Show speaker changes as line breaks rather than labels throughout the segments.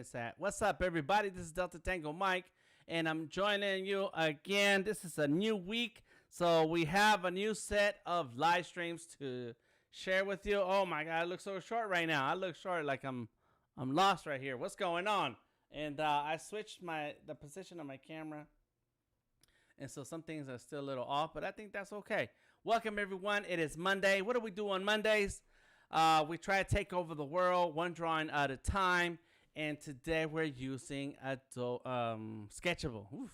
it's at. What's up, everybody? This is Delta Tango Mike, and I'm joining you again. This is a new week, so we have a new set of live streams to share with you. Oh my God, I look so short right now. I look short, like I'm lost right here. What's going on? And I switched the position of my camera, and so some things are still a little off, but I think that's okay. Welcome, everyone. It is Monday. What do we do on Mondays? We try to take over the world one drawing at a time, and today we're using Sketchable. Oof.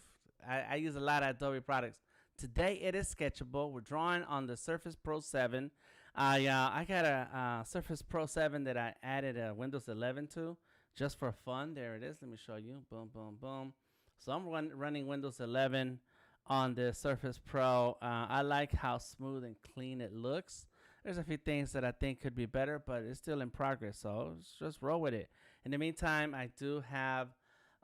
I use a lot of Adobe products. Today it is Sketchable. We're drawing on the Surface Pro 7. I got a Surface Pro 7 that I added a Windows 11 to just for fun. There it is. Let me show you. Boom, boom, boom. So I'm running Windows 11 on the Surface Pro. I like how smooth and clean it looks. There's a few things that I think could be better, but it's still in progress, so just roll with it. In the meantime, I do have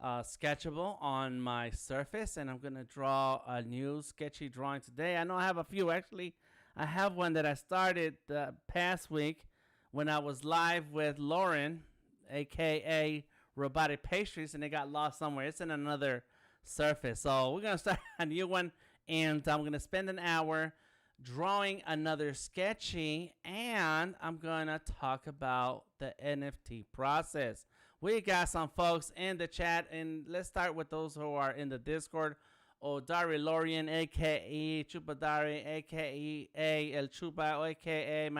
Sketchable on my Surface, and I'm going to draw a new sketchy drawing today. I know I have a few, actually. I have one that I started the past week when I was live with Lauren, a.k.a. Robotic Pastries, and it got lost somewhere. It's in another Surface. So we're going to start a new one, and I'm going to spend an hour drawing another sketchy, and I'm gonna talk about the NFT process. We got some folks in the chat, and let's start with those who are in the Discord. Odari Lorian, aka Chupadari, aka El Chupa, aka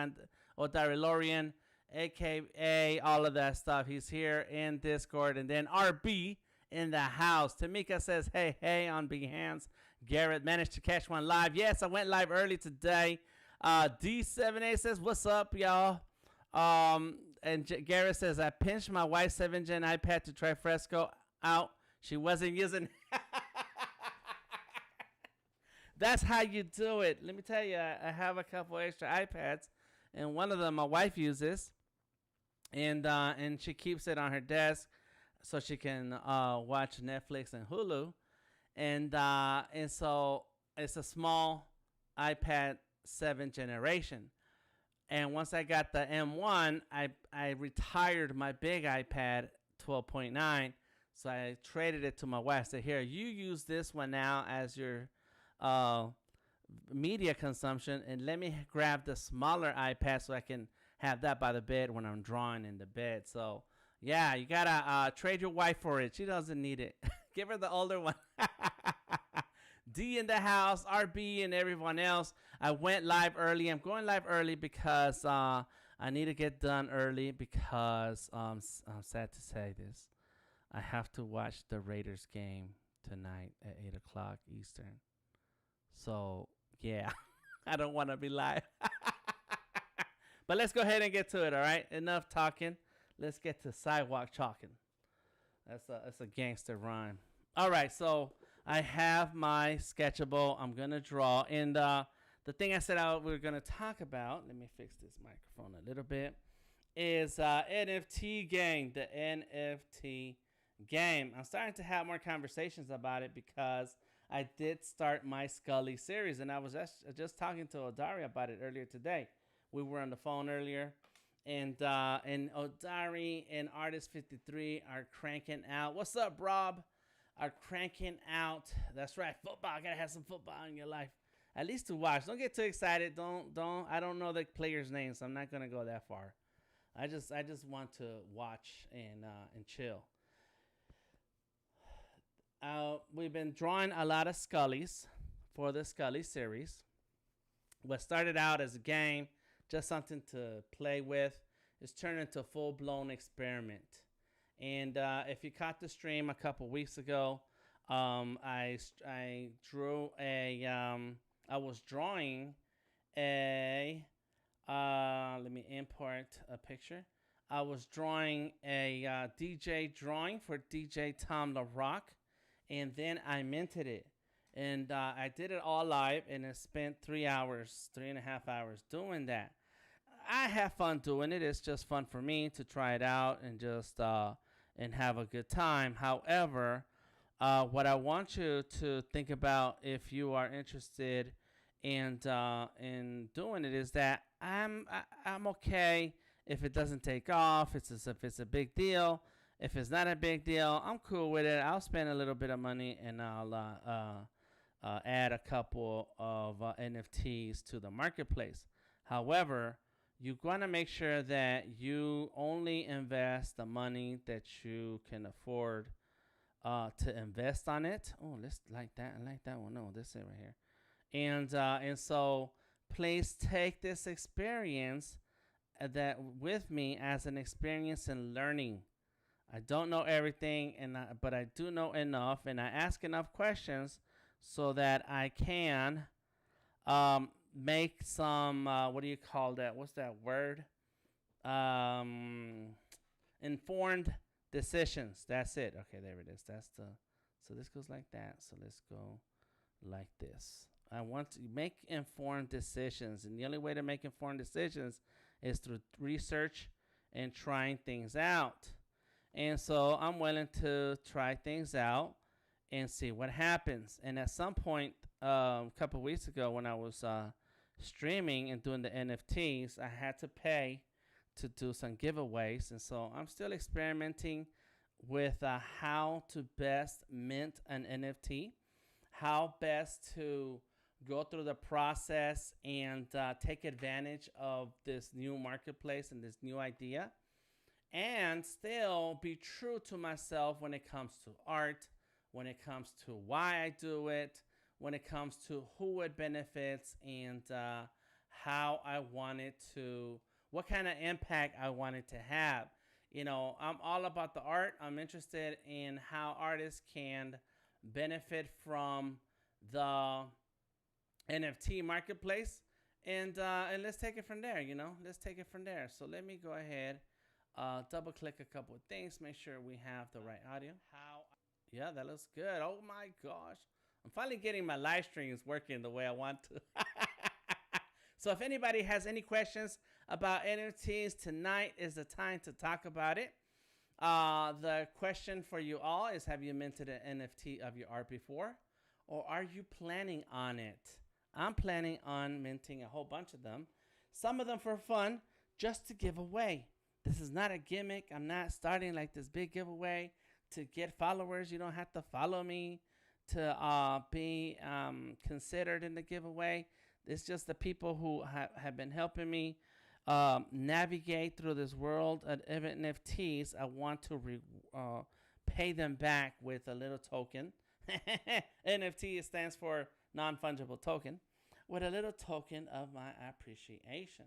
Odari Lorian, aka all of that stuff. He's here in Discord. And then RB in the house. Tamika says, hey, on Behance. Garrett managed to catch one live. Yes, I went live early today. D7A says, what's up, y'all? And Garrett says, I pinched my wife's 7th gen iPad to try Fresco out. She wasn't using That's how you do it. Let me tell you, I have a couple extra iPads, and one of them my wife uses, and she keeps it on her desk so she can watch Netflix and Hulu. And so it's a small iPad 7th generation. And once I got the M1, I retired my big iPad 12.9. So I traded it to my wife. I said, here, you use this one now as your media consumption, and let me grab the smaller iPad so I can have that by the bed when I'm drawing in the bed. So yeah, you gotta trade your wife for it. She doesn't need it. Give her the older one. D in the house, RB, and everyone else. I went live early. I'm going live early because I need to get done early because I'm sad to say this. I have to watch the Raiders game tonight at 8 o'clock Eastern. So, yeah, I don't want to be live. But let's go ahead and get to it, all right? Enough talking. Let's get to sidewalk chalking. That's a gangster rhyme. All right, so I have my Sketchable. I'm going to draw. And the thing I said we were going to talk about, let me fix this microphone a little bit, is NFT game, the NFT game. I'm starting to have more conversations about it because I did start my Skully series, and I was just talking to Odari about it earlier today. We were on the phone earlier, and Odari and Artist 53 are cranking out. What's up, Rob? Are cranking out. That's right, football. Gotta have some football in your life, at least to watch. Don't get too excited. Don't. I don't know the players' names, so I'm not gonna go that far. I just want to watch and chill. We've been drawing a lot of Skullys for the Skully series. What started out as a game, just something to play with, is turned into a full-blown experiment. And if you caught the stream a couple weeks ago, I was drawing a, let me import a picture. I was drawing a DJ drawing for DJ Tom LaRock, and then I minted it. And I did it all live, and I spent 3.5 hours doing that. I have fun doing it. It's just fun for me to try it out and just and have a good time. However, what I want you to think about, if you are interested in doing it, is that I'm okay if it doesn't take off. If it's a big deal, If it's not a big deal, I'm cool with it. I'll spend a little bit of money and I'll add a couple of NFTs to the marketplace. However, you want to make sure that you only invest the money that you can afford to invest on it. Oh, let's like that. I like that one. No, this is right here. And so please take this experience that with me as an experience in learning. I don't know everything, but I do know enough, and I ask enough questions so that I can make some what do you call that? What's that word? Informed decisions. That's it. Okay, there it is. That's the. So this goes like that. So let's go like this. I want to make informed decisions, and the only way to make informed decisions is through research and trying things out. And so I'm willing to try things out and see what happens. And at some point, a couple weeks ago, when I was streaming and doing the NFTs, I had to pay to do some giveaways. And so I'm still experimenting with how to best mint an NFT, how best to go through the process and take advantage of this new marketplace and this new idea, and still be true to myself when it comes to art, when it comes to why I do it, when it comes to who it benefits, and how I want it to, what kind of impact I want it to have. You know, I'm all about the art. I'm interested in how artists can benefit from the NFT marketplace, and let's take it from there. Let's take it from there. So let me go ahead, double click a couple of things, make sure we have the right audio. Yeah, that looks good. Oh my gosh, I'm finally getting my live streams working the way I want to. So if anybody has any questions about NFTs, tonight is the time to talk about it. The question for you all is, have you minted an NFT of your art before? Or are you planning on it? I'm planning on minting a whole bunch of them. Some of them for fun, just to give away. This is not a gimmick. I'm not starting like this big giveaway to get followers. You don't have to follow me to be considered in the giveaway. It's just the people who have been helping me navigate through this world of NFTs. I want to pay them back with a little token. NFT stands for non-fungible token, with a little token of my appreciation.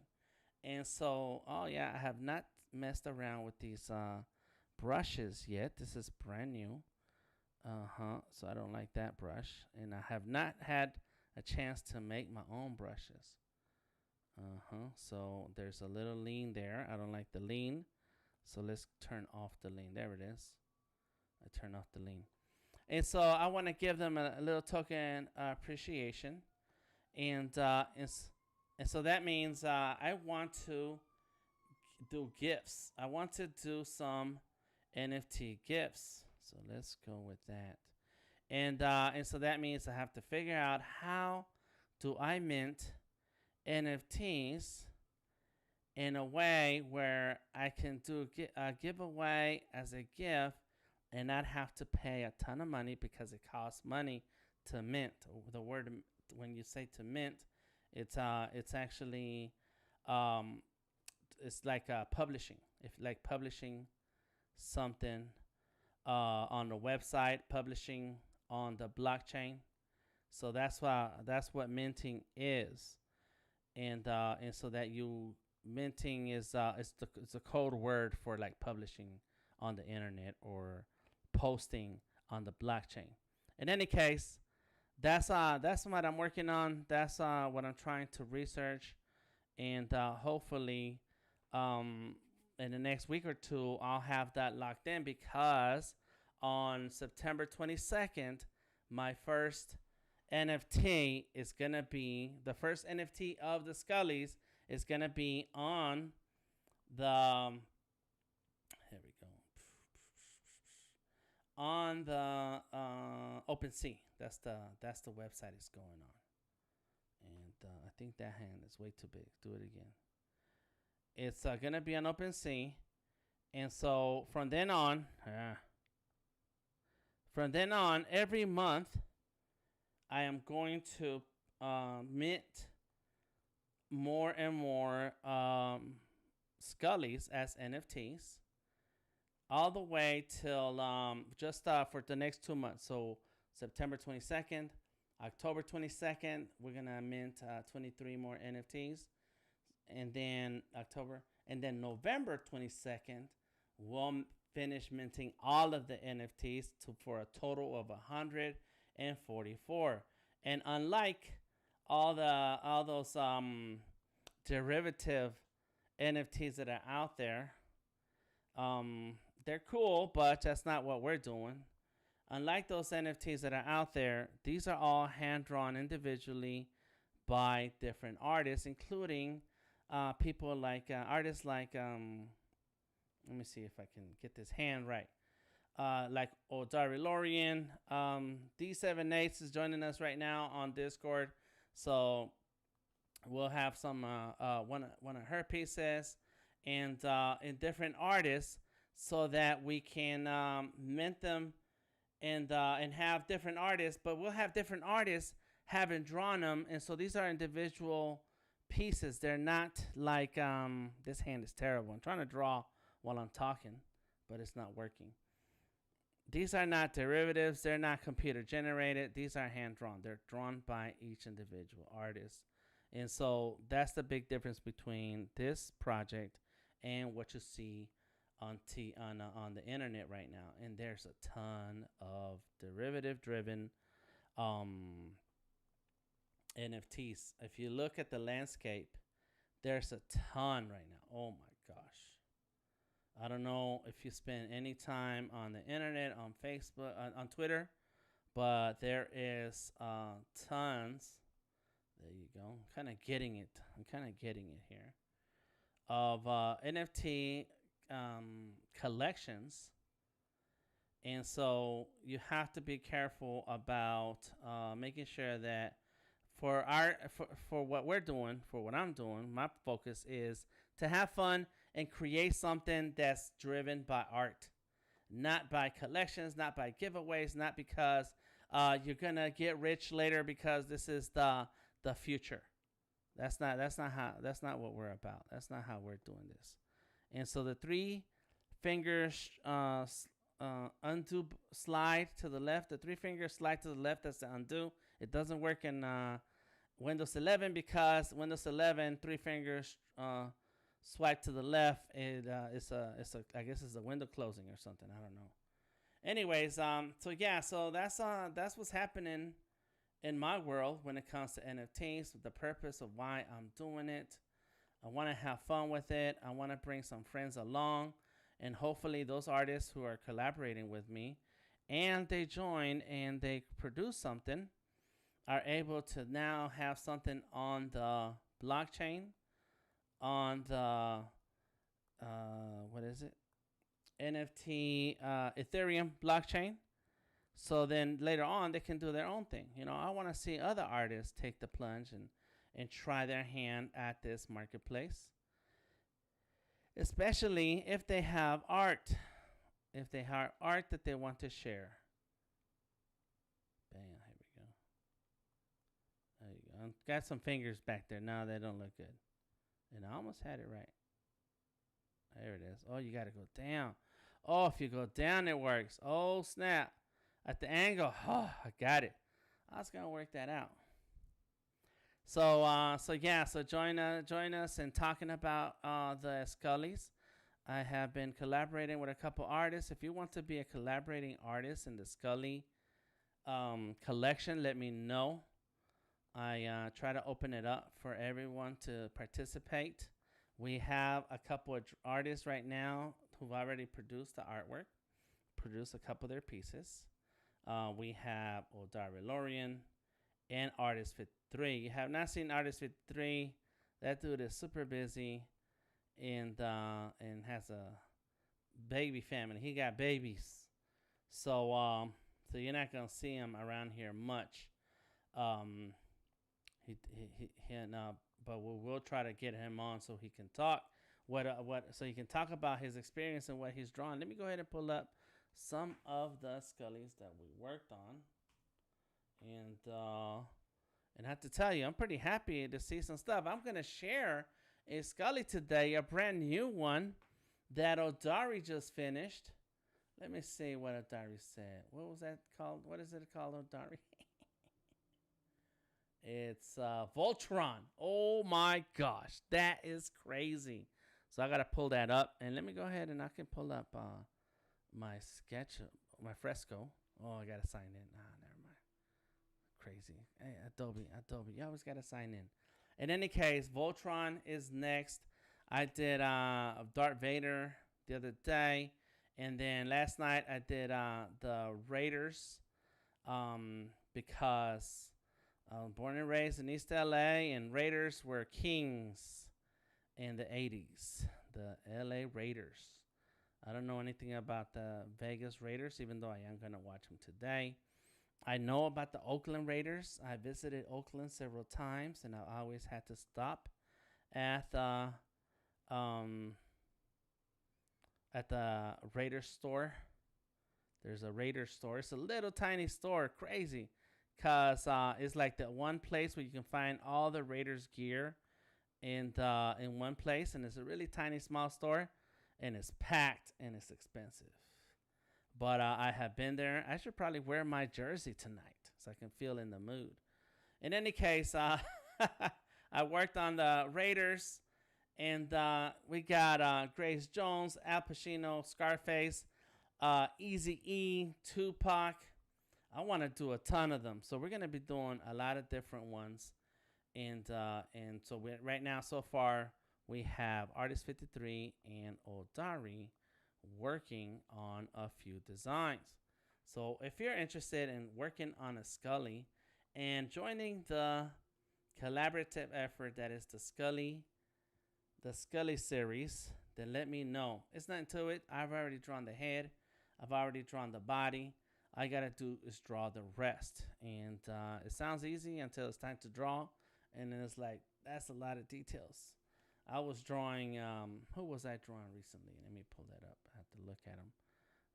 And so, oh yeah, I have not messed around with these brushes yet. This is brand new. So I don't like that brush, and I have not had a chance to make my own brushes. So there's a little lean there. I don't like the lean, so let's turn off the lean. There it is. I turn off the lean. And so I want to give them a little token appreciation. And so that means I want to do gifts. I want to do some NFT gifts. So let's go with that. And so that means I have to figure out, how do I mint NFTs in a way where I can do a giveaway as a gift and not have to pay a ton of money, because it costs money to mint. The word, when you say to mint, it's actually it's like publishing. If like publishing something on the website, publishing on the blockchain. So that's what minting is, and so that minting is it's a code word for like publishing on the internet or posting on the blockchain. In any case, that's what I'm working on. That's what I'm trying to research, and hopefully in the next week or two I'll have that locked in, because on September 22nd my first NFT is gonna be, the first NFT of the Skullys is gonna be on the here we go, on the OpenSea. That's the website it's going on. And I think that hand is way too big. Do it again. It's gonna be on OpenSea, And so from then on, every month, I am going to mint more and more Skullys as NFTs, all the way till just for the next 2 months. So September 22nd, October 22nd, we're gonna mint 23 more NFTs, and then November 22nd, we'll finish minting all of the NFTs for a total of 144. And unlike all those derivative NFTs that are out there, they're cool, but that's not what we're doing. Unlike those NFTs that are out there, these are all hand drawn individually by different artists, including people like artists like let me see if I can get this hand right. Like Odari Lorian, D78 is joining us right now on Discord, so we'll have some one of her pieces and different artists, so that we can mint them and have different artists. But we'll have different artists having drawn them, and so these are individual pieces. They're not like this hand is terrible. I'm trying to draw while I'm talking, but it's not working. These are not derivatives. They're not computer generated. These are hand drawn. They're drawn by each individual artist. And so that's the big difference between this project and what you see on the internet right now. And there's a ton of derivative driven NFTs. If you look at the landscape, there's a ton right now. Oh my gosh. I don't know if you spend any time on the internet, on Facebook, on Twitter, but there is tons. There you go. I'm kind of getting it here of NFT collections. And so you have to be careful about making sure that for what we're doing, for what I'm doing, my focus is to have fun and create something that's driven by art, not by collections, not by giveaways, not because you're gonna get rich later because this is the future. That's not what we're about. That's not how we're doing this. And so the three fingers undo slide to the left. The three fingers slide to the left. That's the undo. It doesn't work in Windows 11 because Windows 11 three fingers swipe to the left. It's I guess it's a window closing or something. I don't know. Anyways, so that's what's happening in my world when it comes to NFTs. The purpose of why I'm doing it. I want to have fun with it. I want to bring some friends along, and hopefully those artists who are collaborating with me and they join and they produce something are able to now have something on the blockchain, on the what is it, NFT Ethereum blockchain. So then later on they can do their own thing. I want to see other artists take the plunge and try their hand at this marketplace, especially if they have art, that they want to share. Bam, here we go. There you go. Got some fingers back there. Now they don't look good. And I almost had it right. There it is. Oh, you got to go down. Oh, if you go down, it works. Oh, snap. At the angle. Oh, I got it. I was going to work that out. So join us in talking about the Skullys. I have been collaborating with a couple artists. If you want to be a collaborating artist in the Skully collection, let me know. I try to open it up for everyone to participate. We have a couple of artists right now who've already produced the artwork, produced a couple of their pieces. We have Odari Lorian and Artist Fit 3. You have not seen Artist Fit 3. That dude is super busy and has a baby family. He got babies. So you're not going to see him around here much. But we'll try to get him on so he can talk. so you can talk about his experience and what he's drawn. Let me go ahead and pull up some of the Skullys that we worked on, and I have to tell you, I'm pretty happy to see some stuff. I'm gonna share a Skully today, a brand new one that Odari just finished. Let me see what Odari said. What was that called? What is it called, Odari? It's Voltron. Oh my gosh, that is crazy. So I gotta pull that up, and let me go ahead and I can pull up my sketch, my Fresco. Oh, I gotta sign in. Never mind. Crazy. Hey, Adobe. You always gotta sign in. In any case, Voltron is next. I did Darth Vader the other day, and then last night I did the Raiders, because born and raised in East LA, and Raiders were kings in the 80s. The LA Raiders. I don't know anything about the Vegas Raiders, even though I am going to watch them today. I know about the Oakland Raiders. I visited Oakland several times, and I always had to stop at the Raiders store. There's a Raiders store. It's a little tiny store, crazy, because it's like the one place where you can find all the Raiders gear in one place, and it's a really tiny, small store, and it's packed, and it's expensive. But I have been there. I should probably wear my jersey tonight so I can feel in the mood. In any case, I worked on the Raiders, and we got Grace Jones, Al Pacino, Scarface, Eazy-E, Tupac. I want to do a ton of them, so we're gonna be doing a lot of different ones, and so right now so far we have Artist 53 and Odari working on a few designs. So if you're interested in working on a Skully and joining the collaborative effort that is the Skully series, then let me know. It's nothing to it. I've already drawn the head. I've already drawn the body. All I gotta do is draw the rest. And it sounds easy until it's time to draw. And then it's like, that's a lot of details. I was drawing, who was I drawing recently? Let me pull that up. I have to look at them.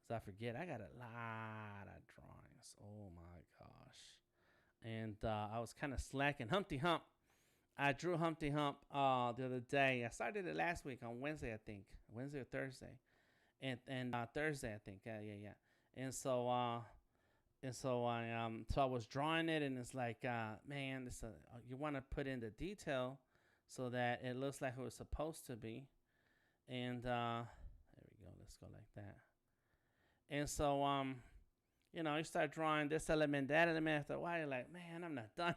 So I forget, I got a lot of drawings. Oh my gosh. And I was kind of slacking. Humpty Hump. I drew Humpty Hump the other day. I started it last week on Wednesday, I think. Wednesday or Thursday. And Thursday, I think. Yeah. And so I was drawing it, and it's like, man, you want to put in the detail so that it looks like it was supposed to be. And there we go. Let's go like that. And so you start drawing this element, that element. After a while, you're like, man, I'm not done.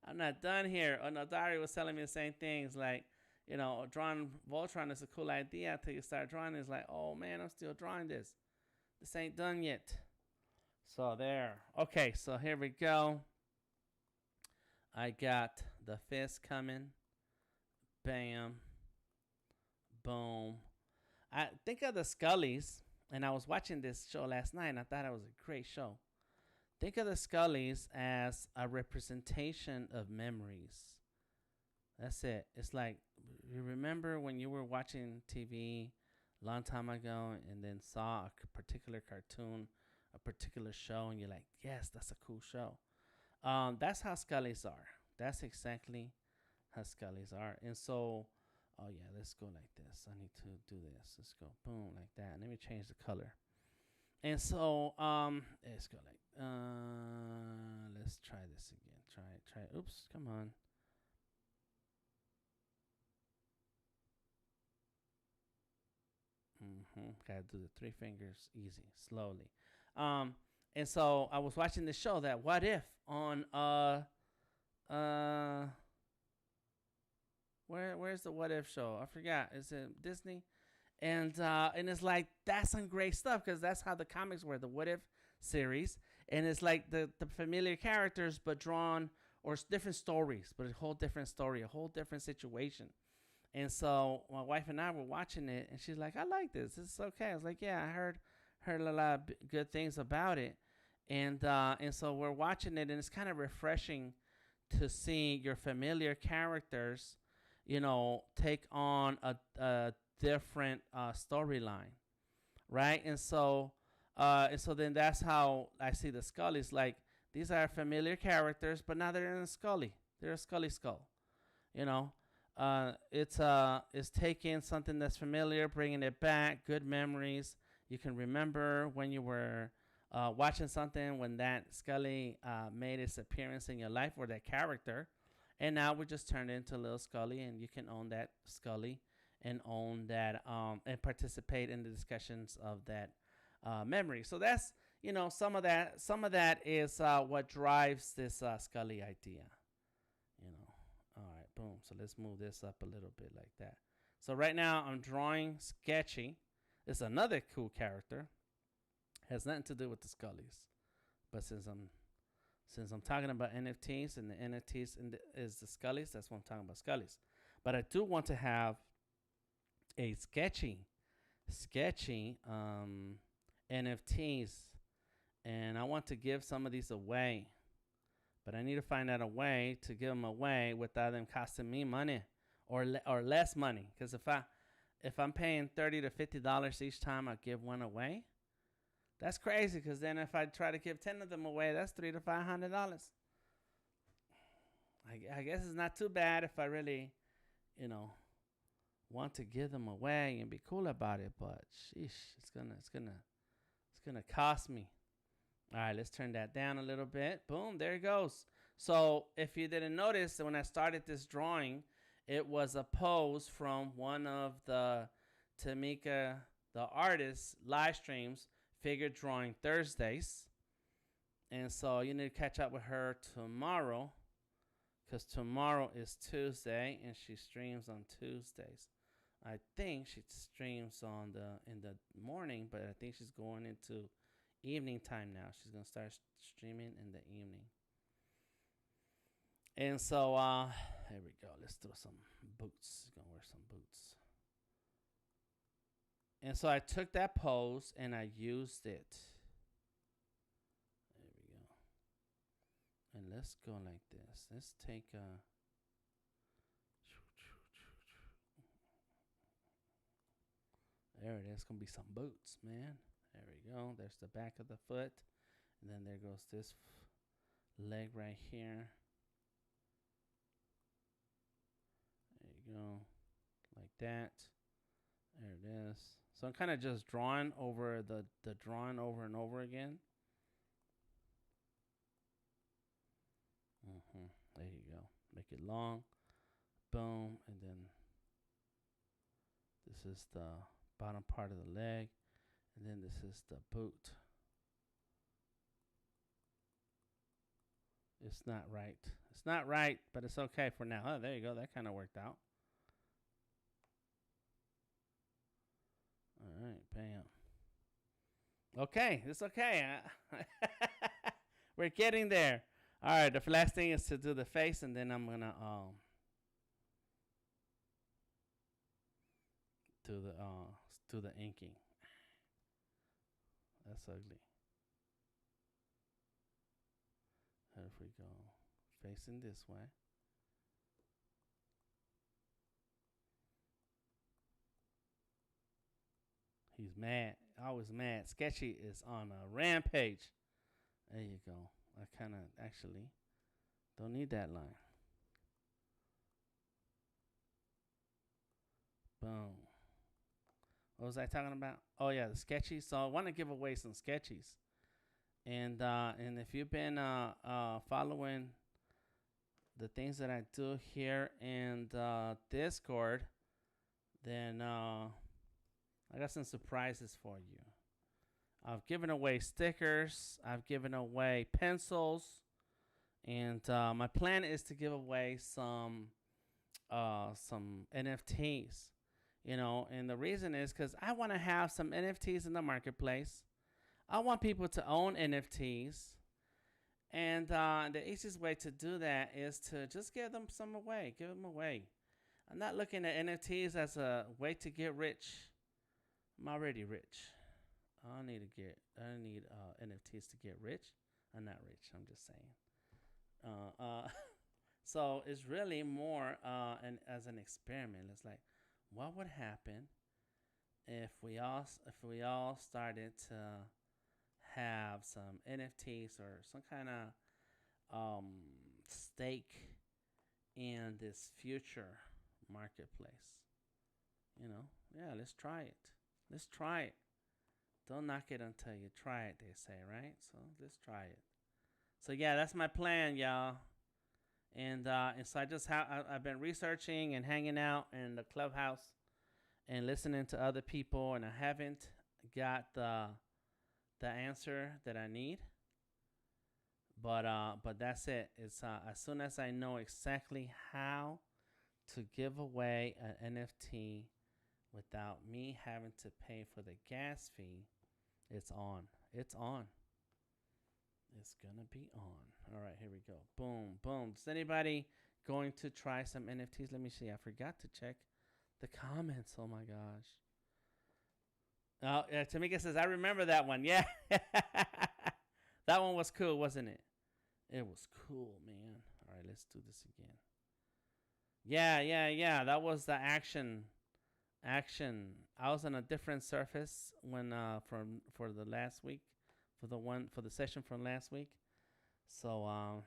I'm not done here. Oh no, Dari was telling me the same things. Like, drawing Voltron is a cool idea until you start drawing. It's like, oh man, I'm still drawing this. This ain't done yet. So there. Okay, so here we go. I got the fist coming. Bam. Boom. I think of the Skullys, and I was watching this show last night, and I thought it was a great show. Think of the Skullys as a representation of memories. That's it. It's like, you remember when you were watching TV a long time ago and then saw a particular cartoon, a particular show, and you're like, yes, that's a cool show. That's how Skullys are. That's exactly how Skullys are. And so, oh yeah, let's go like this. I need to do this. Let's go boom like that. And let me change the color. And so, let's go like, let's try this again. Try. Oops, come on. Gotta do the 3 fingers easy, slowly. And so I was watching the show, that What If, on where's the What If show? I forgot. Is it Disney? And it's like, that's some great stuff, because that's how the comics were, the What If series. And it's like the familiar characters, but drawn, or different stories, but a whole different story, a whole different situation. And so my wife and I were watching it, and she's like, I like this. This is okay. I was like, yeah, I heard a lot of good things about it. And so we're watching it, and it's kind of refreshing to see your familiar characters, take on a different storyline, right? And so then that's how I see the Skullys. Like, these are familiar characters, but now they're in a Skully. They're a Skully skull. You know, it's taking something that's familiar, bringing it back, good memories. You can remember when you were watching something when that Skully made its appearance in your life, or that character, and now we just turned it into a little Skully, and you can own that Skully and own that and participate in the discussions of that memory. So that's some of that. Some of that is what drives this Skully idea. All right, boom. So let's move this up a little bit like that. So right now I'm drawing Sketchy. It's another cool character. Has nothing to do with the Skullys, but since I'm talking about NFTs, and the NFTs is the Skullys, that's what I'm talking about, Skullys. But I do want to have a sketchy NFTs, and I want to give some of these away. But I need to find out a way to give them away without them costing me money or less money. Because if I'm paying $30 to $50 each time I give one away, that's crazy. Because then if I try to give 10 of them away, that's $300 to $500. I guess it's not too bad if I really, want to give them away and be cool about it. But sheesh, it's gonna cost me. All right, let's turn that down a little bit. Boom, there it goes. So if you didn't notice, when I started this drawing, it was a pose from one of the Tamika, the artist, live streams, Figure Drawing Thursdays. And so you need to catch up with her tomorrow, because tomorrow is Tuesday and she streams on Tuesdays. I think she streams in the morning, but I think she's going into evening time now. She's gonna start streaming in the evening. And so here we go. Let's throw some boots. Gonna wear some boots. And so I took that pose and I used it. There we go. And let's go like this. Let's take there it is. Gonna be some boots, man. There we go. There's the back of the foot. And then there goes this leg right here. There you go. Like that. There it is. So I'm kind of just drawing over the drawing over and over again. There you go. Make it long. Boom. And then this is the bottom part of the leg. And then this is the boot. It's not right. It's not right, but it's okay for now. Oh, there you go. That kind of worked out. All right, bam. Okay, it's okay. We're getting there. All right, the last thing is to do the face, and then I'm gonna do the inking. That's ugly. Here we go. Facing this way. He's mad. Always mad. Sketchy is on a rampage. There you go. I kind of actually don't need that line. Boom. What was I talking about? Oh yeah, the Sketchy. So I want to give away some Sketchies, and if you've been following the things that I do here in Discord, then I got some surprises for you. I've given away stickers. I've given away pencils, and my plan is to give away some NFTs. And the reason is because I want to have some NFTs in the marketplace. I want people to own NFTs. And the easiest way to do that is to just give them some away. Give them away. I'm not looking at NFTs as a way to get rich. I'm already rich. I don't need NFTs to get rich. I'm not rich. I'm just saying. So it's really more as an experiment. It's like, what would happen if we all started to have some NFTs or some kind of stake in this future marketplace? Yeah, let's try it. Let's try it. Don't knock it until you try it, they say, right? So let's try it. So yeah, that's my plan, y'all. And so I've been researching and hanging out in the clubhouse and listening to other people, and I haven't got the answer that I need. But that's it. It's as soon as I know exactly how to give away an NFT without me having to pay for the gas fee, it's on. It's on. It's gonna be on. All right, here we go. Boom, boom. Is anybody going to try some NFTs? Let me see. I forgot to check the comments. Oh my gosh. Oh, yeah, Tamika says, I remember that one. Yeah. That one was cool, wasn't it? It was cool, man. All right, let's do this again. Yeah. That was the action. I was on a different surface when for the last week, for the session from last week. So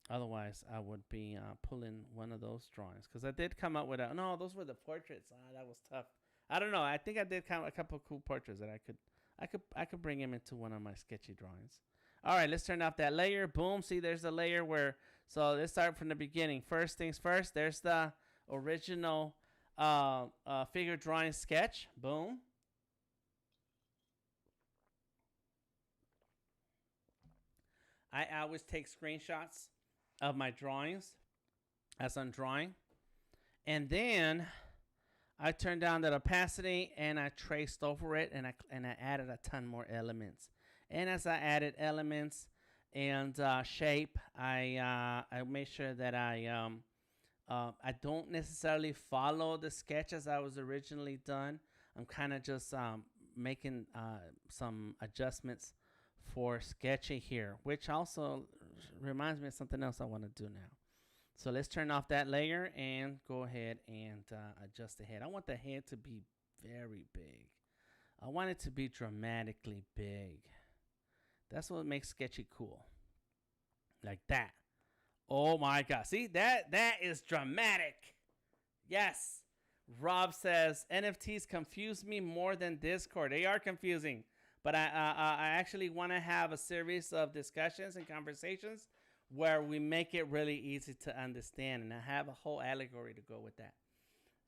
otherwise I would be pulling one of those drawings, because I did come up with no, those were the portraits. That was tough. I don't know. I think I did a couple of cool portraits that I could bring him into one of my sketchy drawings. All right, let's turn off that layer. Boom. See, there's the layer where. So let's start from the beginning. First things first. There's the original figure drawing sketch. Boom. I always take screenshots of my drawings as I'm drawing, and then I turned down the opacity and I traced over it, and I added a ton more elements. And as I added elements and shape, I made sure that I don't necessarily follow the sketch as I was originally done. I'm kind of just making some adjustments for Sketchy here, which also reminds me of something else I want to do now. So let's turn off that layer and go ahead and adjust the head. I want the head to be very big. I want it to be dramatically big. That's what makes Sketchy cool. Like that. Oh my God. See, that is dramatic. Yes. Rob says, NFTs confuse me more than Discord. They are confusing. But I actually want to have a series of discussions and conversations where we make it really easy to understand. And I have a whole allegory to go with that.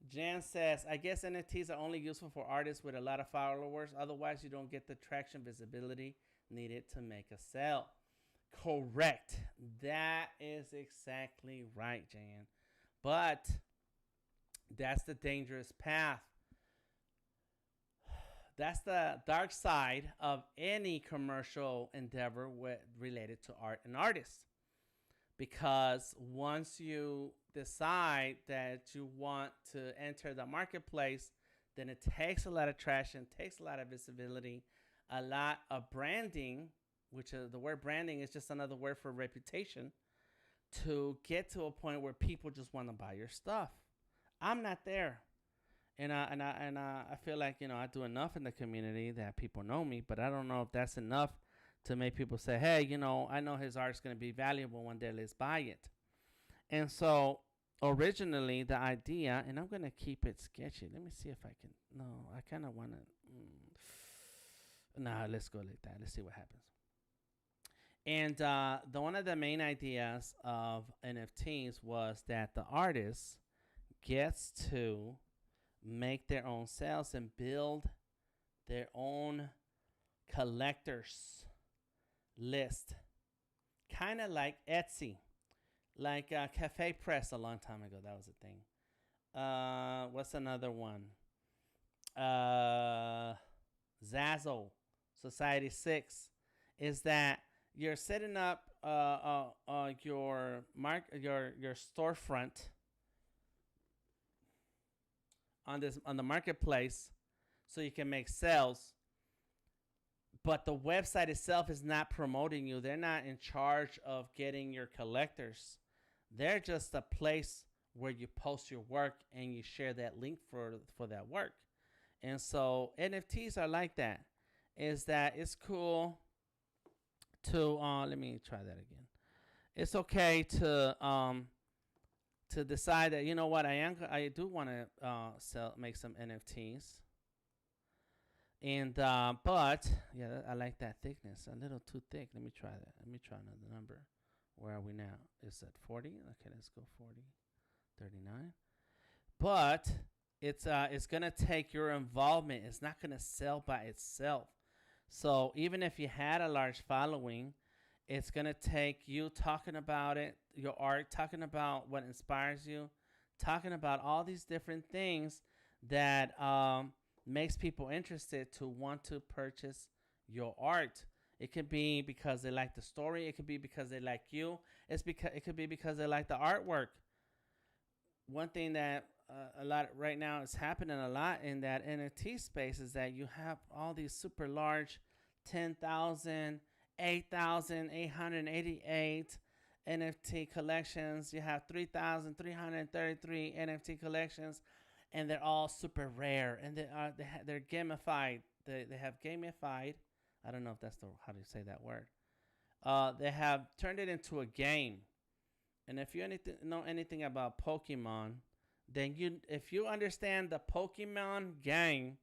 Jan says, I guess NFTs are only useful for artists with a lot of followers. Otherwise, you don't get the traction visibility needed to make a sale. Correct. That is exactly right, Jan. But that's the dangerous path. That's the dark side of any commercial endeavor related to art and artists. Because once you decide that you want to enter the marketplace, then it takes a lot of traction, takes a lot of visibility, a lot of branding, which the word branding is just another word for reputation, to get to a point where people just want to buy your stuff. I'm not there. And I feel like, I do enough in the community that people know me, but I don't know if that's enough to make people say, hey, I know his art's going to be valuable one day. Let's buy it. And so originally the idea, and I'm going to keep it sketchy. Let me see if I can. No, I kind of want to. Nah, let's go like that. Let's see what happens. And one of the main ideas of NFTs was that the artist gets to make their own sales and build their own collectors list, kind of like Etsy, like Cafe Press a long time ago. That was a thing. What's another one? Zazzle, Society 6, is that you're setting up your storefront on the marketplace, so you can make sales but the website itself is not promoting you. They're not in charge of getting your collectors. They're just a place where you post your work and you share that link for that work. And so NFTs are like that. Is that it's cool to let me try that again. It's okay to decide that, you know what, I do want to make some NFTs. And but yeah, I like that thickness. A little too thick. Let me try that. Let me try another number. Where are we now? It's at 40. Okay, let's go 40, 39. But it's gonna take your involvement. It's not gonna sell by itself. So even if you had a large following, it's gonna take you talking about it, your art, talking about what inspires you, talking about all these different things that makes people interested to want to purchase your art. It could be because they like the story. It could be because they like you. It could be because they like the artwork. One thing that a lot right now is happening a lot in that NFT space is that you have all these super large 10,000, 8,888 NFT collections. You have 3,333 NFT collections, and they're all super rare, and they're gamified. They have gamified. I don't know if that's how do you say that word. They have turned it into a game. And if you know anything about Pokemon, then if you understand the Pokemon game,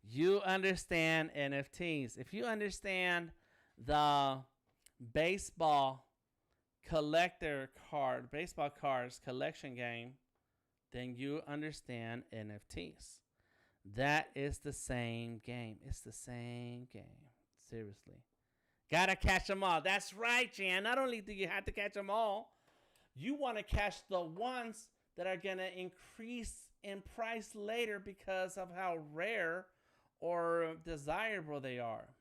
you understand NFTs. If you understand the baseball cards collection game, then you understand NFTs. That is the same game. It's the same game. Seriously. Gotta catch them all. That's right, Jan. Not only do you have to catch them all, you want to catch the ones that are going to increase in price later because of how rare or desirable they are.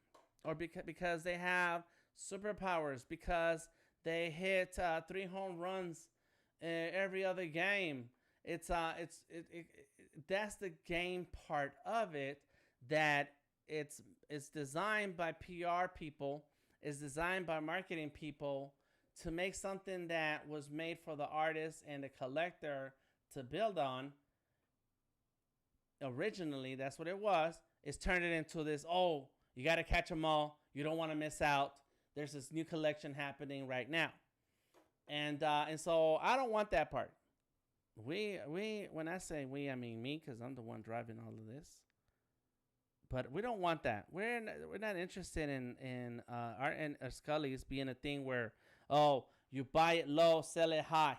Or because they have superpowers, because they hit 3 home runs every other game. That's the game part of it, that it's designed by PR people, it's designed by marketing people to make something that was made for the artist and the collector to build on. Originally, that's what it was. It's turned it into this, oh, you got to catch them all. You don't want to miss out. There's this new collection happening right now. And so I don't want that part. We when I say we, I mean me, because I'm the one driving all of this. But we don't want that. We're not interested in art and Skullys being a thing where, oh, you buy it low, sell it high.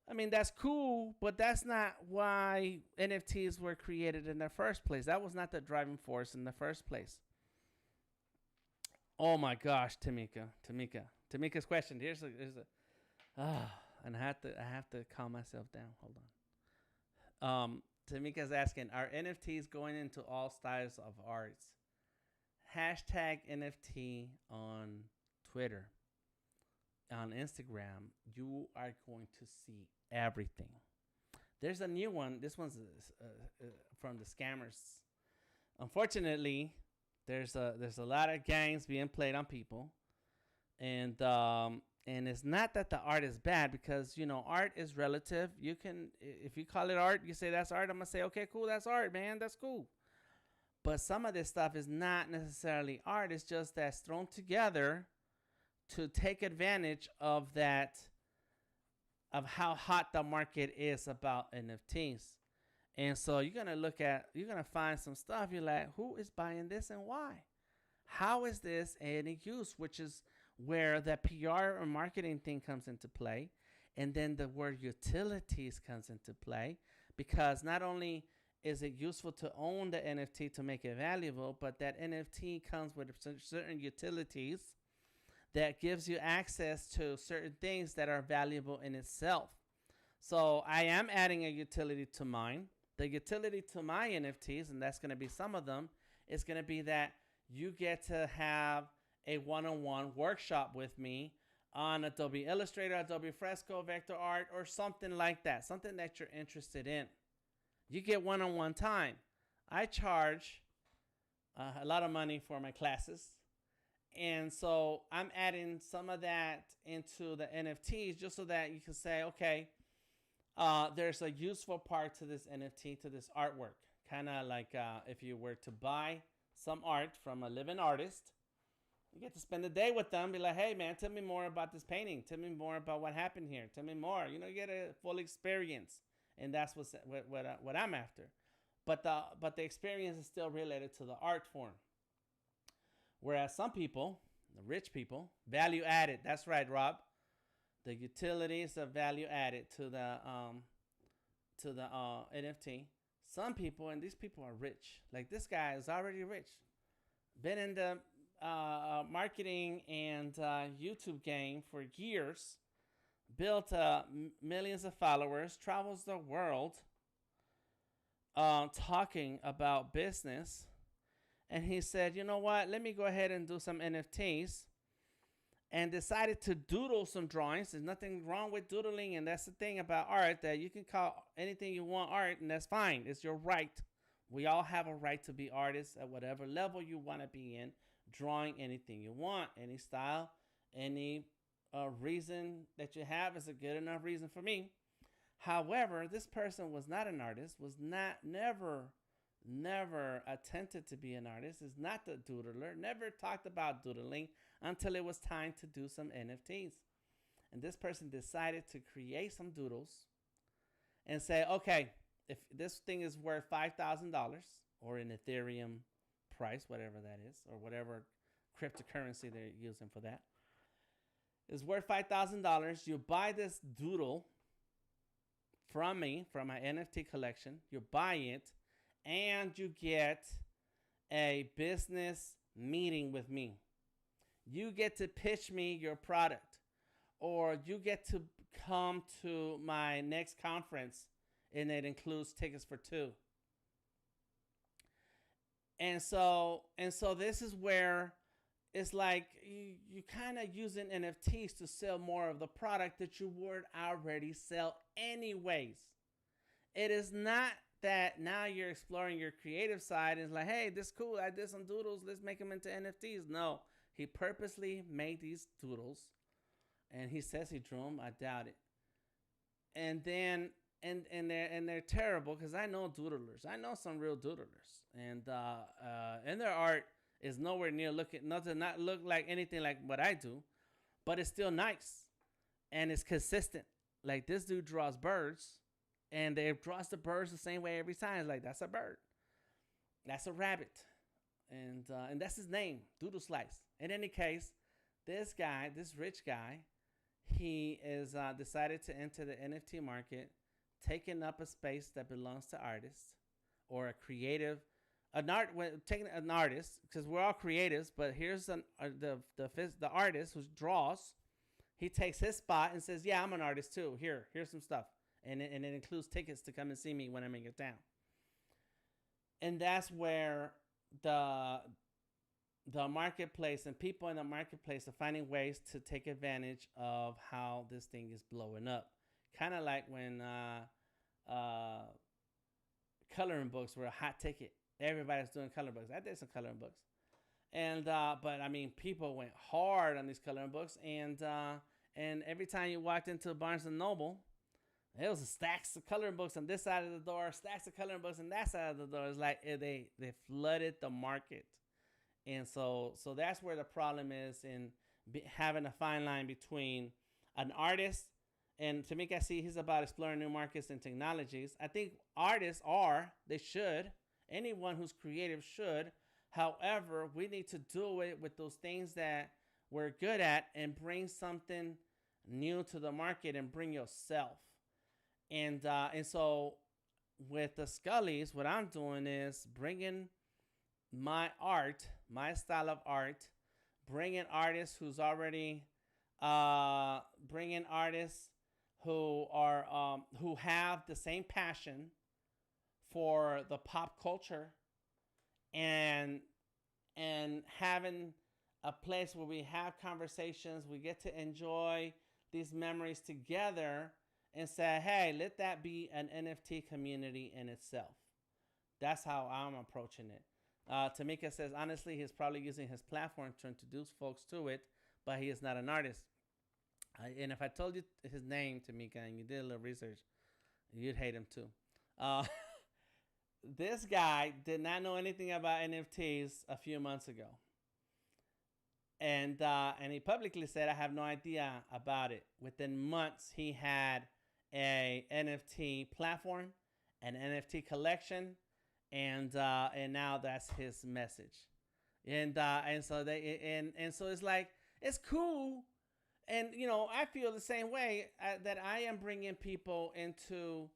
I mean, that's cool, but that's not why NFTs were created in the first place. That was not the driving force in the first place. Oh my gosh, Tamika's question. Here's a and I have to calm myself down. Hold on. Tamika's asking, are NFTs going into all styles of arts? Hashtag NFT on Twitter. On Instagram, you are going to see everything. There's a new one. This one's from the scammers. Unfortunately, there's a lot of games being played on people, and it's not that the art is bad, because art is relative. You can, if you call it art, you say that's art. I'm gonna say, okay, cool, that's art, man, that's cool. But some of this stuff is not necessarily art. It's just that's thrown together to take advantage of that, of how hot the market is about NFTs. And so you're going to find some stuff. You're like, who is buying this and why? How is this any use? Which is where the PR or marketing thing comes into play. And then the word utilities comes into play, because not only is it useful to own the NFT to make it valuable, but that NFT comes with certain utilities that gives you access to certain things that are valuable in itself. So I am adding a utility to mine. The utility to my NFTs, and that's going to be some of them, is going to be that you get to have a one-on-one workshop with me on Adobe Illustrator, Adobe Fresco, vector art, or something like that, something that you're interested in. You get one-on-one time. I charge a lot of money for my classes. And so I'm adding some of that into the NFTs just so that you can say, okay, there's a useful part to this NFT, to this artwork. Kind of like if you were to buy some art from a living artist, you get to spend the day with them. Be like, hey, man, tell me more about this painting. Tell me more about what happened here. Tell me more. You get a full experience. And that's what I'm after. But the experience is still related to the art form. Whereas some people, the rich people, value added. That's right, Rob. The utilities are value added to the NFT. Some people, and these people are rich. Like this guy is already rich. Been in the marketing and YouTube game for years. Built millions of followers. Travels the world talking about business. And he said, you know what? Let me go ahead and do some NFTs. And decided to doodle some drawings. There's nothing wrong with doodling. And that's the thing about art, that you can call anything you want art, and that's fine. It's your right. We all have a right to be artists at whatever level you want to be in. Drawing anything you want, any style, any reason that you have is a good enough reason for me. However, this person was not an artist, was never attempted to be an artist, is not the doodler, never talked about doodling until it was time to do some NFTs. And this person decided to create some doodles and say, okay, if this thing is worth $5,000 or in Ethereum price, whatever that is, or whatever cryptocurrency they're using for that, is worth $5,000. You buy this doodle from me, from my NFT collection. You buy it, and you get a business meeting with me. You get to pitch me your product, or you get to come to my next conference, and it includes tickets for 2. And so this is where it's like you kind of using NFTs to sell more of the product that you would already sell anyways. It is not that now you're exploring your creative side and it's like, hey, this is cool. I did some doodles. Let's make them into NFTs. No, he purposely made these doodles, and he says he drew them. I doubt it. And then and they're terrible, because I know doodlers. I know some real doodlers, and their art is nowhere near does not look like anything like what I do, but it's still nice and it's consistent. Like this dude draws birds, and they draws the birds the same way every time. It's like, that's a bird, that's a rabbit, and that's his name, Doodle Slice. In any case, this guy, this rich guy, he is decided to enter the NFT market, taking up a space that belongs to artists or a creative, taking an artist, because we're all creatives. But here's the artist who draws. He takes his spot and says, "Yeah, I'm an artist too. Here's some stuff," and it includes tickets to come and see me when I'm in your town. And that's where the marketplace and people in the marketplace are finding ways to take advantage of how this thing is blowing up. Kind of like when coloring books were a hot ticket. Everybody's doing coloring books. I did some coloring books. And but I mean, people went hard on these coloring books, and every time you walked into Barnes and Noble, there was stacks of coloring books on this side of the door, stacks of coloring books on that side of the door. It's like they flooded the market. And so that's where the problem is in having a fine line between an artist, and Tamika, I see he's about exploring new markets and technologies. I think artists should, anyone who's creative should. However, we need to do it with those things that we're good at and bring something new to the market and bring yourself. And so with the Skullys, what I'm doing is bringing my art, my style of art, bringing artists who's already, bringing artists who are who have the same passion for the pop culture, and having a place where we have conversations, we get to enjoy these memories together, and say, hey, let that be an NFT community in itself. That's how I'm approaching it. Tamika says, honestly, he's probably using his platform to introduce folks to it, but he is not an artist. And if I told you his name, Tamika, and you did a little research, you'd hate him too. Uh, this guy did not know anything about NFTs a few months ago. And he publicly said, I have no idea about it. Within months, he had a NFT platform, an NFT collection, and now that's his message. And so it's like, it's cool. And I feel the same way, that I am bringing people into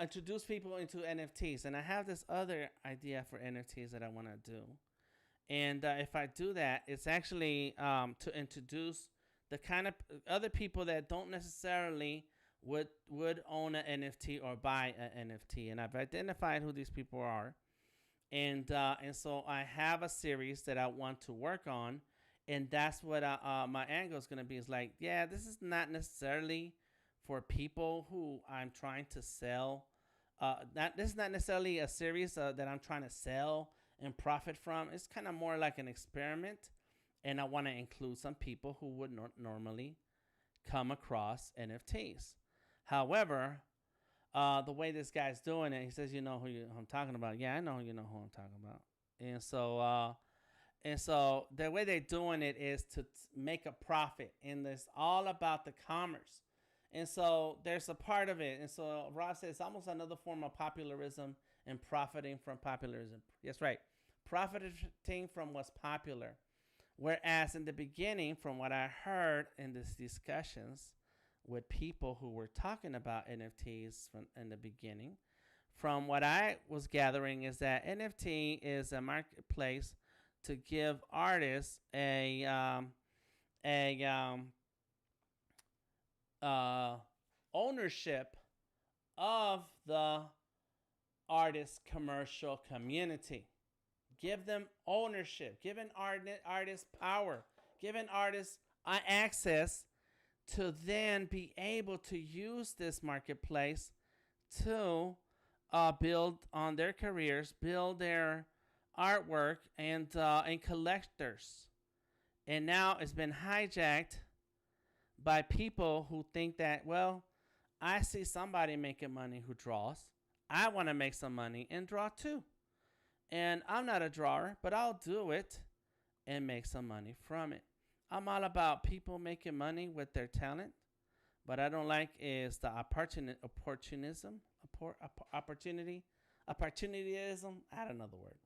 introduce people into NFTs, and I have this other idea for NFTs that I want to do. And if I do that, it's actually to introduce the kind of other people that don't necessarily would own an NFT or buy an NFT. And I've identified who these people are. And so I have a series that I want to work on. And that's what my angle is going to be. Is like, yeah, this is not necessarily for people who I'm trying to sell. This is not necessarily a series that I'm trying to sell and profit from. It's kind of more like an experiment, and I want to include some people who would not normally come across NFTs. However, the way this guy's doing it, he says, "You know who I'm talking about." Yeah, I know you know who I'm talking about. And so the way they're doing it is to make a profit, and it's all about the commerce. And so there's a part of it. And so Rob says it's almost another form of popularism and profiting from popularism. Yes, right. Profiting from what's popular. Whereas in the beginning, from what I heard in these discussions with people who were talking about NFTs from in the beginning, from what I was gathering is that NFT is a marketplace to give artists ownership of the artist commercial community. Give them ownership, giving artists power, giving artists access to then be able to use this marketplace to build on their careers, build their artwork, and collectors. And now it's been hijacked by people who think that, well, I see somebody making money who draws. I want to make some money and draw too. And I'm not a drawer, but I'll do it and make some money from it. I'm all about people making money with their talent. What I don't like is the opportunism, opportunism. I don't know the word.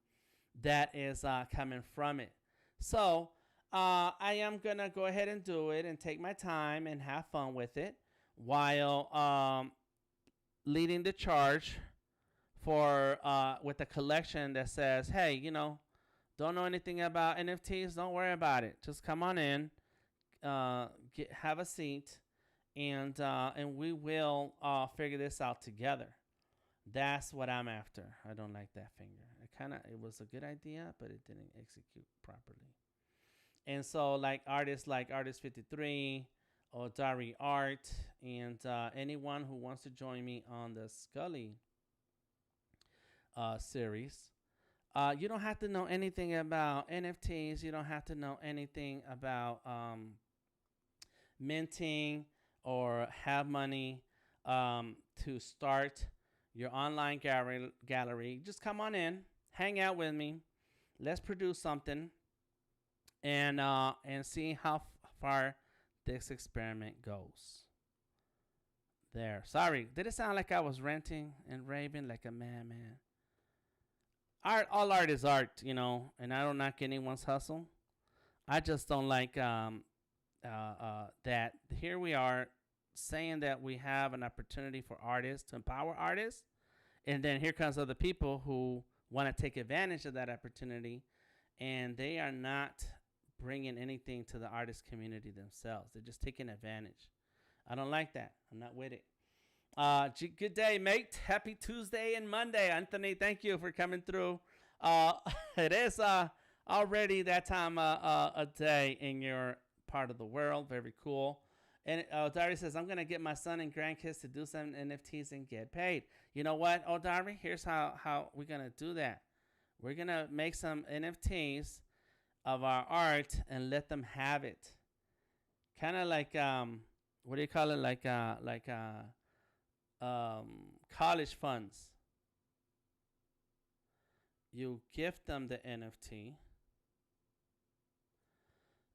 That is coming from it. So I am going to go ahead and do it and take my time and have fun with it while leading the charge for with a collection that says, hey, don't know anything about NFTs, don't worry about it. Just come on in, have a seat, and we will figure this out together. That's what I'm after. I don't like that finger. It was a good idea, but it didn't execute properly. And so like Artist 53, or Dari Art, and anyone who wants to join me on the Skully series, you don't have to know anything about NFTs. You don't have to know anything about minting or have money to start your online gallery. Just come on in, hang out with me. Let's produce something and see how far this experiment goes. There. Sorry, did it sound like I was ranting and raving like a madman? All art is art, and I don't knock anyone's hustle. I just don't like that here we are saying that we have an opportunity for artists to empower artists, and then here comes other people who want to take advantage of that opportunity, and they are not bringing anything to the artist community themselves. They're just taking advantage. I don't like that. I'm not with it. Good day, mate. Happy Tuesday and Monday. Anthony, thank you for coming through. It is already that time a day in your part of the world. Very cool. And Dari says, I'm going to get my son and grandkids to do some NFTs and get paid. You know what, Dari? Here's how we're going to do that. We're going to make some NFTs of our art and let them have it. Kind of like, what do you call it? Like college funds. You gift them the NFT,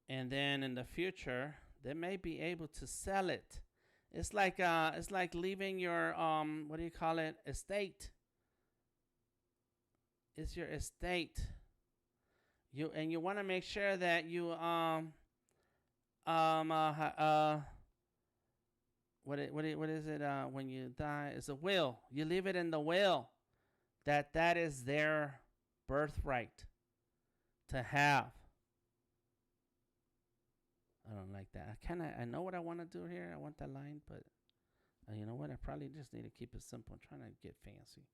and then in the future they may be able to sell it. It's like leaving your what do you call it? Estate. It's your estate. You want to make sure that you what is it when you die? It's a will. You leave it in the will that is their birthright to have. I don't like that. I know what I want to do here. I want that line, but you know what? I probably just need to keep it simple. I'm trying to get fancy.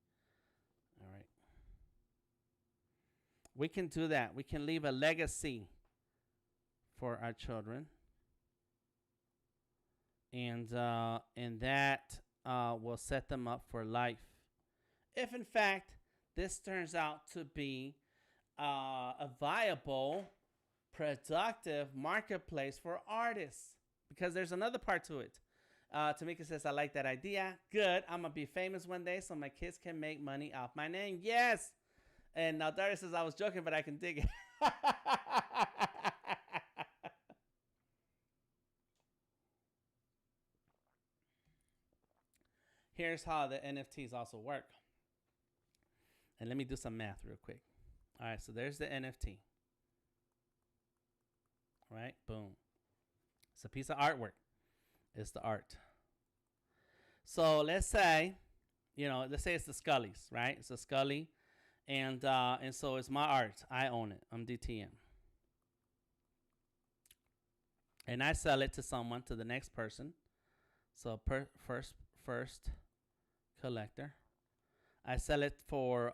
All right. We can do that. We can leave a legacy for our children. And that will set them up for life. If, in fact, this turns out to be a viable, productive marketplace for artists. Because there's another part to it. Tamika says, I like that idea. Good. I'm going to be famous one day so my kids can make money off my name. Yes. And now Darius says, I was joking, but I can dig it. Here's how the NFTs also work. And let me do some math real quick. All right, so there's the NFT. All right, boom. It's a piece of artwork. It's the art. So let's say, let's say it's the Skullys, right? It's a Skully. And so it's my art. I own it. I'm DTM. And I sell it to someone, to the next person. So first collector. I sell it for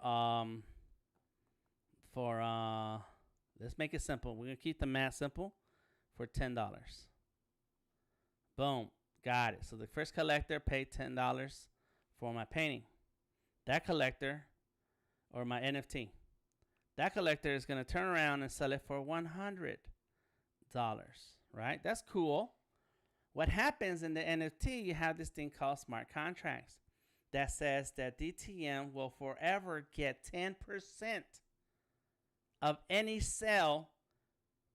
let's make it simple. We're gonna keep the math simple, for $10. Boom, got it. So the first collector paid $10 for my painting. That collector, or my NFT, that collector is gonna turn around and sell it for $100. Right? That's cool. What happens in the NFT? You have this thing called smart contracts that says that DTM will forever get 10% of any sale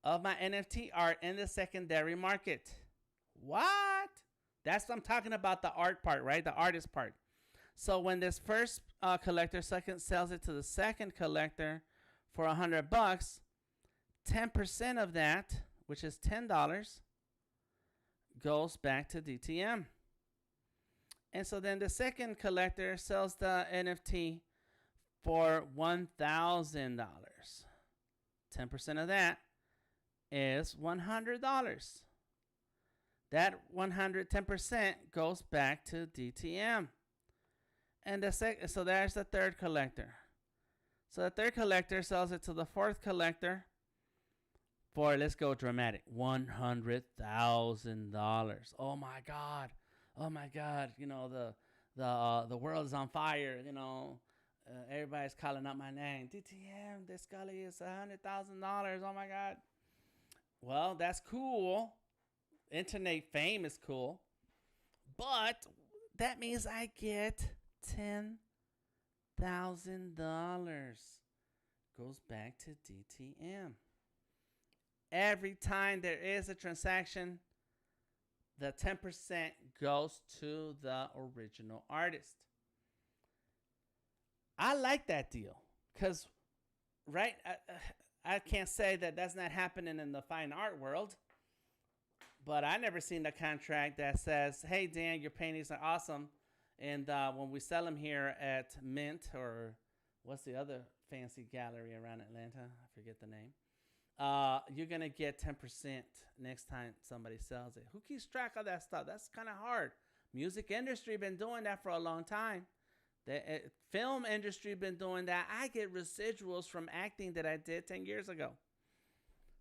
of my NFT art in the secondary market. What? That's what I'm talking about, the art part, right? The artist part. So when this first collector sells it to the second collector for $100, 10% of that, which is $10, goes back to DTM. And so then the second collector sells the NFT for $1,000. 10% of that is $100. That 10% goes back to DTM. And so there's the third collector. So the third collector sells it to the fourth collector for, let's go dramatic, $100,000. Oh my God. Oh my God. The world is on fire. Everybody's calling out my name. DTM, this Skully is $100,000. Oh my God. Well, that's cool. Internet fame is cool. But that means I get $10,000. Goes back to DTM. Every time there is a transaction, the 10% goes to the original artist. I like that deal because, right, I can't say that that's not happening in the fine art world, but I never seen the contract that says, hey, Dan, your paintings are awesome, and when we sell them here at Mint, or what's the other fancy gallery around Atlanta? I forget the name. You're going to get 10% next time somebody sells it. Who keeps track of that stuff? That's kind of hard. Music industry been doing that for a long time. The film industry been doing that. I get residuals from acting that I did 10 years ago.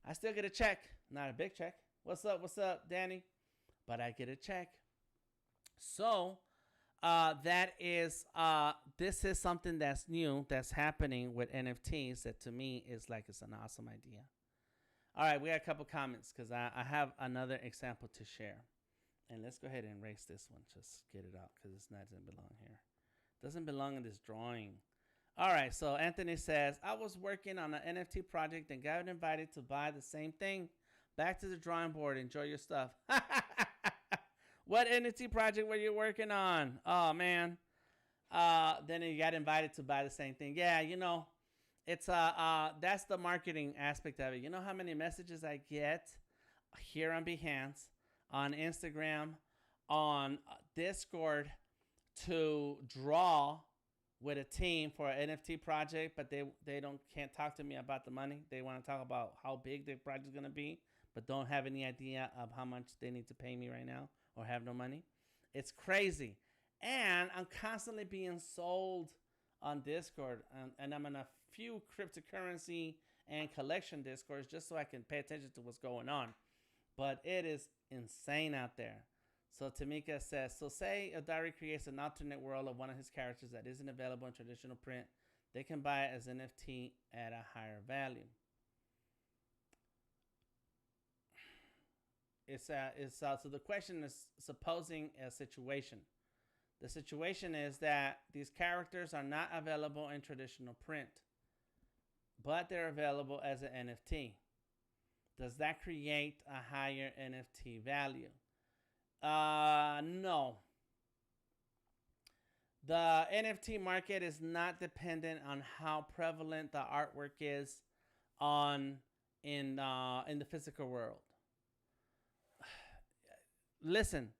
I still get a check. Not a big check. What's up, Danny? But I get a check. So, That is this is something that's new that's happening with NFTs that to me is like it's an awesome idea. All right, we got a couple comments because I have another example to share. And let's go ahead and erase this one. Just get it out because it doesn't belong here. Doesn't belong in this drawing. All right, so Anthony says, I was working on an NFT project and got invited to buy the same thing. Back to the drawing board. Enjoy your stuff. What NFT project were you working on? Oh, man. Then you got invited to buy the same thing. Yeah, you know, it's that's the marketing aspect of it. You know how many messages I get here on Behance, on Instagram, on Discord to draw with a team for an NFT project, but they can't talk to me about the money. They want to talk about how big the project is going to be, but don't have any idea of how much they need to pay me right now or have no money. It's crazy. And I'm constantly being sold on Discord, and I'm in a few cryptocurrency and collection Discords just so I can pay attention to what's going on. But it is insane out there. So Tamika says, so say a diary creates an alternate world of one of his characters that isn't available in traditional print. They can buy it as NFT at a higher value. So the question is supposing a situation. The situation is that these characters are not available in traditional print, but they're available as an NFT. Does that create a higher NFT value? No. The NFT market is not dependent on how prevalent the artwork is in the physical world. Listen,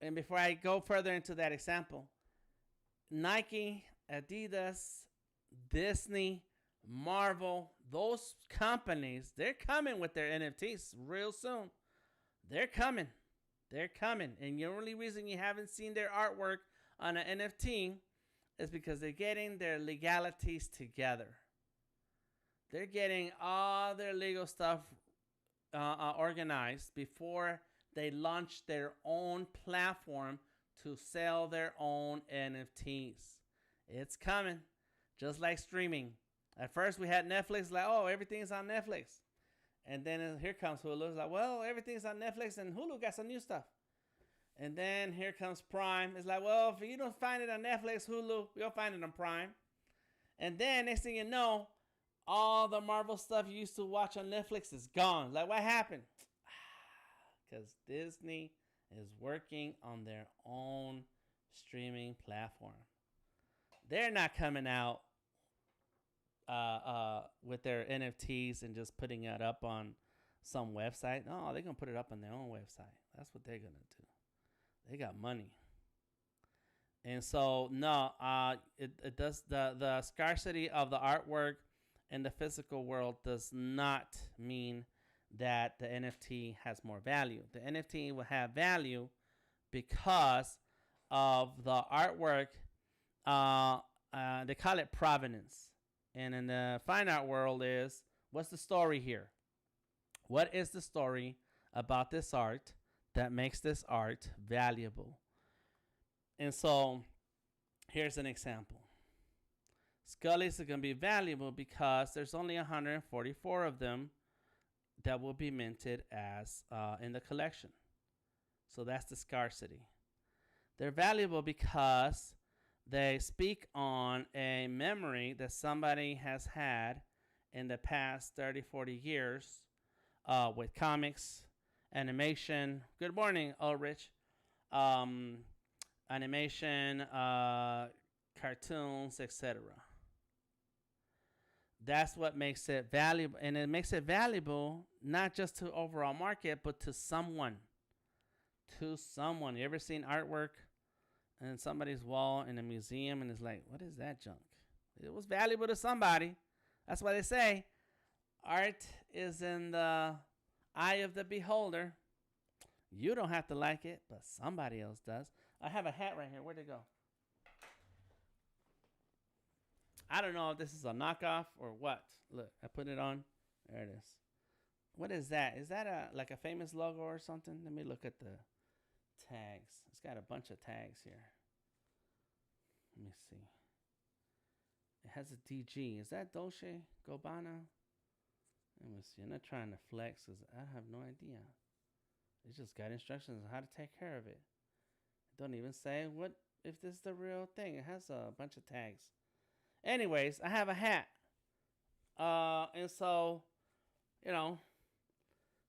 and before I go further into that example, Nike, Adidas, Disney, Marvel, those companies, they're coming with their NFTs real soon. They're coming. They're coming. And the only reason you haven't seen their artwork on an NFT is because they're getting their legalities together. They're getting all their legal stuff organized before they launch their own platform to sell their own NFTs. It's coming, just like streaming. At first, we had Netflix, like, oh, everything's on Netflix. And then here comes Hulu. It's like, well, everything's on Netflix, and Hulu got some new stuff. And then here comes Prime. It's like, well, if you don't find it on Netflix, Hulu, you'll find it on Prime. And then next thing you know, all the Marvel stuff you used to watch on Netflix is gone. Like, what happened? Because Disney is working on their own streaming platform. They're not coming out with their NFTs and just putting it up on some website. No, they're going to put it up on their own website. That's what they're going to do. They got money. And so, no, it does the scarcity of the artwork in the physical world does not mean that the NFT has more value. The NFT will have value because of the artwork. They call it provenance. And in the fine art world is, what's the story here? What is the story about this art that makes this art valuable? And so here's an example. Skullys are going to be valuable because there's only 144 of them that will be minted as in the collection. So that's the scarcity. They're valuable because they speak on a memory that somebody has had in the past 30, 40 years with comics, animation. Good morning, Ulrich. Animation, cartoons, etc. That's what makes it valuable. And it makes it valuable not just to overall market, but to someone. To someone. You ever seen artwork in somebody's wall in a museum and it's like, what is that junk? It was valuable to somebody. That's why they say art is in the eye of the beholder. You don't have to like it, but somebody else does. I have a hat right here. Where'd it go? I don't know if this is a knockoff or what. Look, I put it on. There it is. What is that? Is that like a famous logo or something? Let me look at the tags. It's got a bunch of tags here. Let me see. It has a DG. Is that Dolce Gabbana? Let me see. I'm not trying to flex because I have no idea. It just got instructions on how to take care of it. It don't even say what if this is the real thing. It has a bunch of tags. Anyways, I have a hat. And so, you know,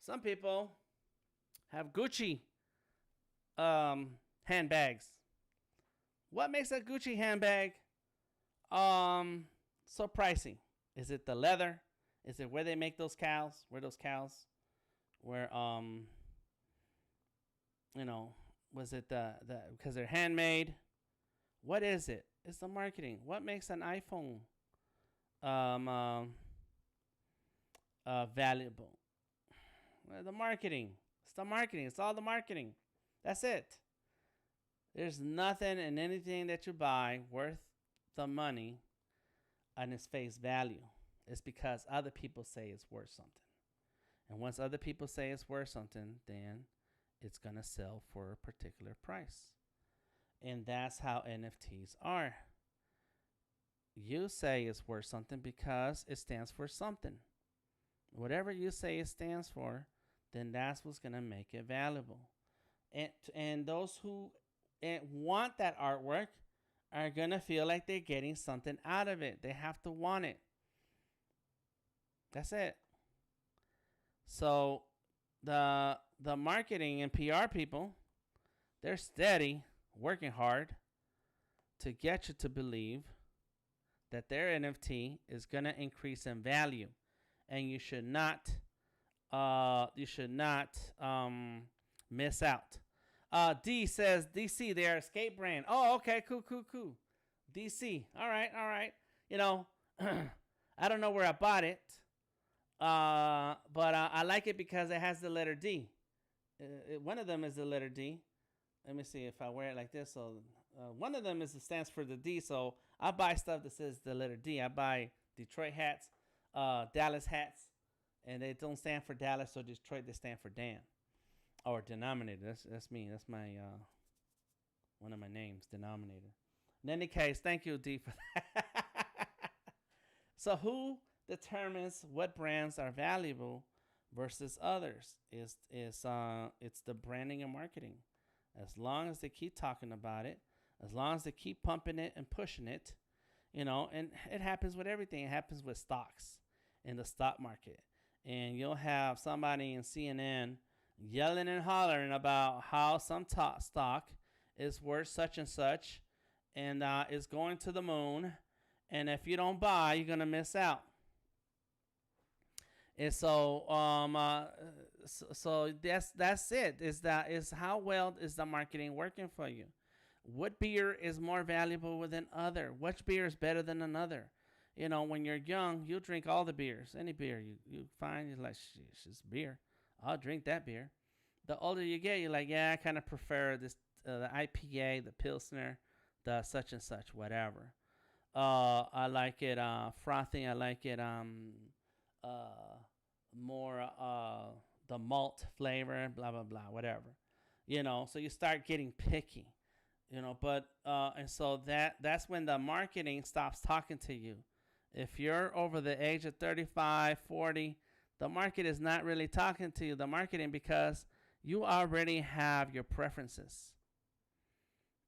some people have Gucci handbags. What makes a Gucci handbag so pricey? Is it the leather? Is it where they make those cows? Where those cows? Where you know, was it the because they're handmade? What is it? It's the marketing. What makes an iPhone valuable? Well, the marketing. It's the marketing. It's all the marketing. That's it. There's nothing in anything that you buy worth the money on its face value. It's because other people say it's worth something. And once other people say it's worth something, then it's going to sell for a particular price. And that's how NFTs are. You say it's worth something because it stands for something. Whatever you say it stands for, then that's what's going to make it valuable. And those who want that artwork are going to feel like they're getting something out of it. They have to want it. That's it. So the marketing and PR people, they're steady working hard to get you to believe that their NFT is going to increase in value, and you should not miss out. D says DC, they are a skate brand. Oh, okay, cool. DC, all right. You know, I don't know where I bought it, but I like it because it has the letter D. One of them is the letter D. Let me see if I wear it like this. So one of them stands for the D. So I buy stuff that says the letter D. I buy Detroit hats, Dallas hats, and they don't stand for Dallas or Detroit. They stand for Dan or denominator. That's me. That's my one of my names, denominator. In any case, thank you, D, for that. So who determines what brands are valuable versus others? It's the branding and marketing. As long as they keep talking about it, as long as they keep pumping it and pushing it, you know, and it happens with everything. It happens with stocks in the stock market. And you'll have somebody in CNN yelling and hollering about how some stock is worth such and such and is going to the moon. And if you don't buy, you're going to miss out. And so, so that's it. Is how well is the marketing working for you? What beer is more valuable than other? Which beer is better than another? You know, when you're young, you'll drink all the beers. Any beer you find, you're like, it's beer. I'll drink that beer. The older you get, you're like, yeah, I kind of prefer this, the IPA, the Pilsner, the such and such, whatever. I like it frothy. I like it more the malt flavor, blah blah blah, whatever. You know, so you start getting picky. You know, but and so that's when the marketing stops talking to you. If you're over the age of 35, 40, the market is not really talking to you. The marketing, because you already have your preferences.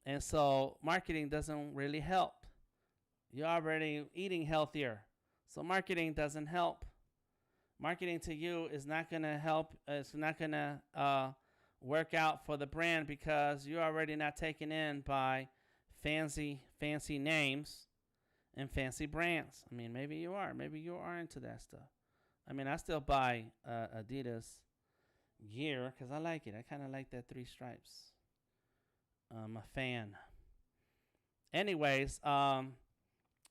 And so marketing doesn't really help. You're already eating healthier. So marketing doesn't help. Marketing to you is not going to help. It's not going to work out for the brand because you're already not taken in by fancy names and fancy brands. I mean, maybe you are. Maybe you are into that stuff. I mean, I still buy Adidas gear because I like it. I kind of like that 3 stripes. I'm a fan. Anyways,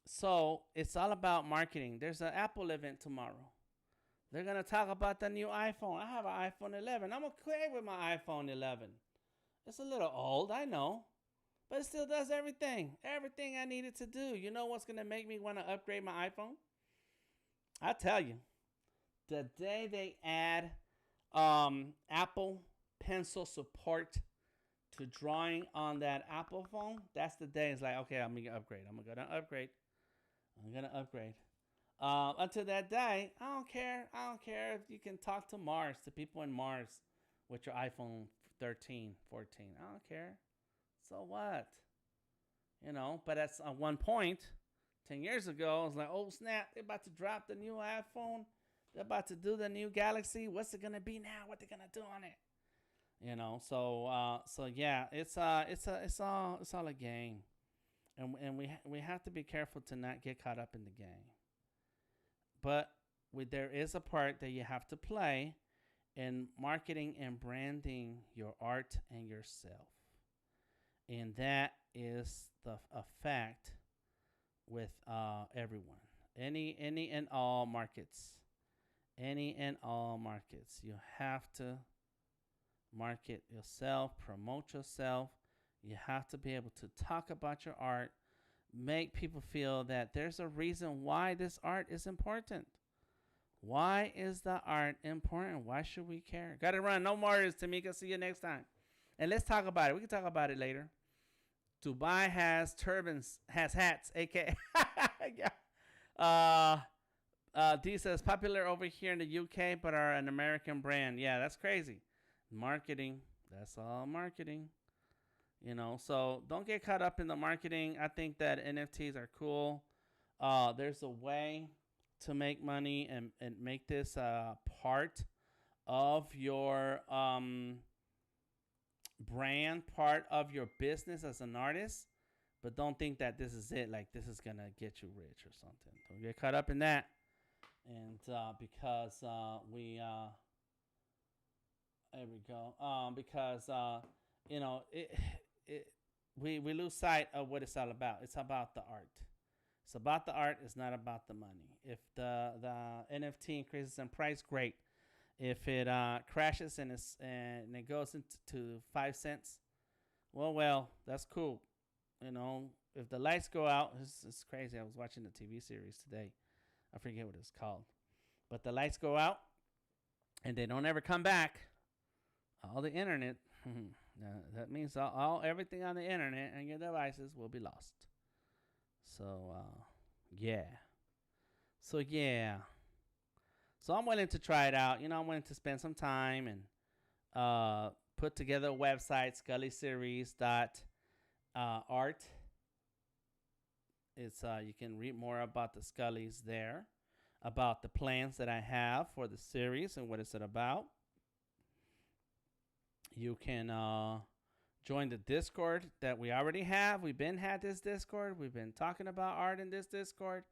so it's all about marketing. There's an Apple event tomorrow. They're going to talk about the new iPhone. I have an iPhone 11. I'm okay with my iPhone 11. It's a little old, I know. But it still does everything. Everything I needed to do. You know what's going to make me want to upgrade my iPhone? I'll tell you. The day they add Apple Pencil support to drawing on that Apple phone, that's the day. It's like, okay, I'm gonna upgrade. I'm gonna upgrade. I'm gonna upgrade. Until that day, I don't care. I don't care if you can talk to Mars, to people in Mars, with your iPhone 13, 14. I don't care. So what? You know. But at one point, 10 years ago, I was like, oh snap! They're about to drop the new iPhone. They're about to do the new Galaxy. What's it gonna be now? What they gonna do on it? You know. So yeah, it's all a game, and we have to be careful to not get caught up in the game. But there is a part that you have to play in marketing and branding your art and yourself. And that is a fact with everyone. Any and all markets. Any and all markets. You have to market yourself, promote yourself. You have to be able to talk about your art, make people feel that there's a reason why this art is important. Why is the art important? Why should we care? Gotta run. No more is Tamika. See you next time. And let's talk about it. We can talk about it later. Dubai has turbans, has hats, aka. Yeah. D says popular over here in the UK, but are an American brand. Yeah, that's crazy. Marketing. That's all marketing. You know, so don't get caught up in the marketing. I think that NFTs are cool. There's a way to make money and make this part of your brand, part of your business as an artist. But don't think that this is it. Like this is going to get you rich or something. Don't get caught up in that. And because there we go. Because, you know, we lose sight of what it's all about. It's about the art. It's about the art. It's not about the money. If the NFT increases in price, great. If it crashes and it goes into 5 cents, well, that's cool. You know, if the lights go out, it's crazy. I was watching a TV series today. I forget what it's called, but the lights go out and they don't ever come back. All the internet. That means everything on the internet and your devices will be lost. So, yeah. So I'm willing to try it out. You know, I'm willing to spend some time and put together a website, SkullySeries.art. It's you can read more about the Skullys there, about the plans that I have for the series and what it's about. You can join the Discord that we already have. We've had this Discord. We've been talking about art in this Discord.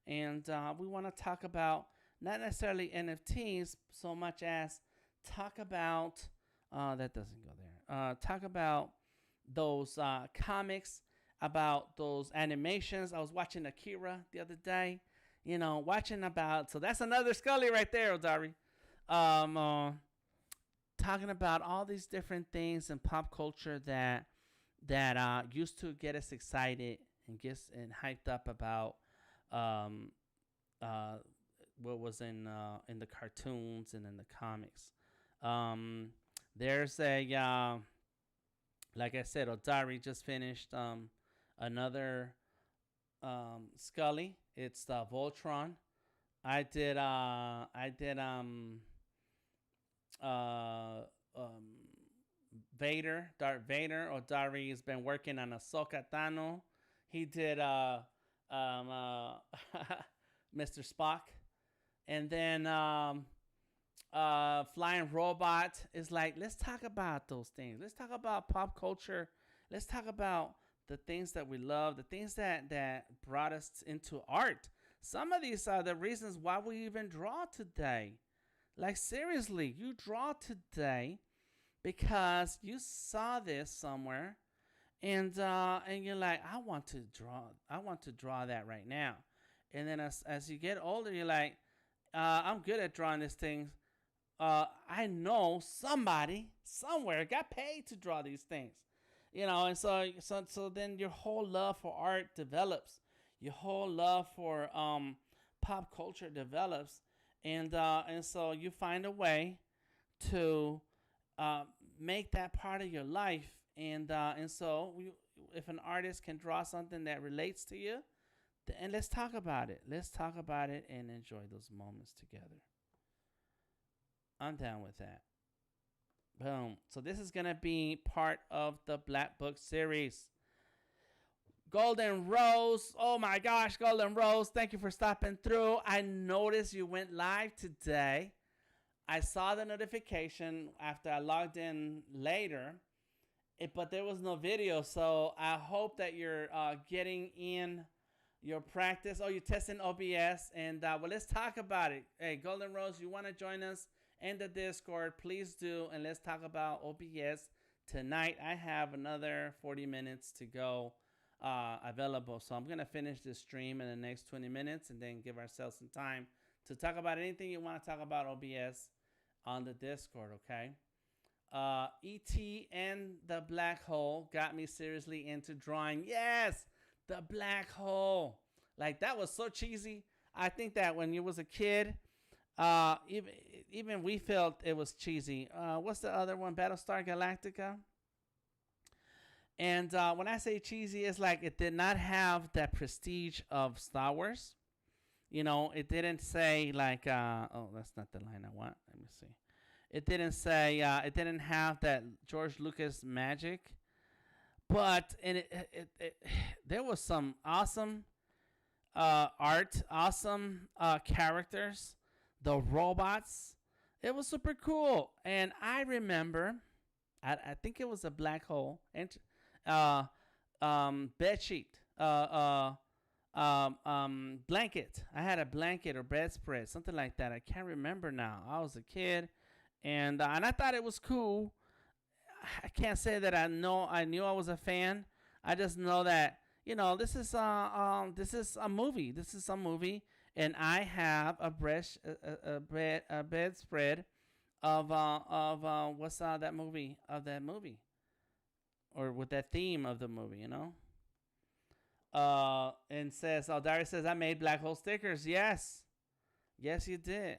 And we want to talk about not necessarily NFTs so much as talk about, that doesn't go there. Talk about those comics, about those animations. I was watching Akira the other day, you know, watching about, so that's another Skully right there, Odari. Talking about all these different things in pop culture that used to get us excited and hyped up about what was in the cartoons and in the comics. There's a like I said, Odari just finished another Skully. It's Voltron. I did Vader, Darth Vader. Odari has been working on Ahsoka Tano. He did Mr. Spock. And then Flying Robot is like, let's talk about those things. Let's talk about pop culture. Let's talk about the things that we love, the things that brought us into art. Some of these are the reasons why we even draw today. Like, seriously, you draw today because you saw this somewhere, and you're like, I want to draw that right now. And then as you get older, you're like, I'm good at drawing these things. I know somebody somewhere got paid to draw these things, you know. And so then your whole love for art develops. Your whole love for pop culture develops. And so you find a way to make that part of your life, And so if an artist can draw something that relates to you, and let's talk about it. Let's talk about it and enjoy those moments together. I'm down with that. Boom. So this is gonna be part of the Black Book series. Golden Rose. Oh my gosh, Golden Rose. Thank you for stopping through. I noticed you went live today. I saw the notification after I logged in later, but there was no video. So I hope that you're getting in your practice. Oh, you're testing OBS. And well, let's talk about it. Hey, Golden Rose, you want to join us in the Discord? Please do. And let's talk about OBS tonight. I have another 40 minutes to go available. So I'm going to finish this stream in the next 20 minutes and then give ourselves some time to talk about anything you want to talk about OBS on the Discord, okay? E.T. and the Black Hole got me seriously into drawing. Yes, the Black Hole. Like, that was so cheesy. I think that when you was a kid, even we felt it was cheesy. What's the other one? Battlestar Galactica. And when I say cheesy, it's like it did not have that prestige of Star Wars. You know, it didn't say like, oh, that's not the line I want. Let me see. It didn't say, it didn't have that George Lucas magic. But there was some awesome art, awesome characters, the robots. It was super cool. And I remember, I think it was a black hole, and bed sheet, blanket. I had a blanket or bedspread, something like that. I can't remember now. I was a kid, and I thought it was cool. I can't say that I knew I was a fan. I just know that, you know, this is a movie. This is a movie, and I have a bedspread of what's that movie, or with that theme of the movie, you know. And says, Darius says, I made black hole stickers. Yes, you did.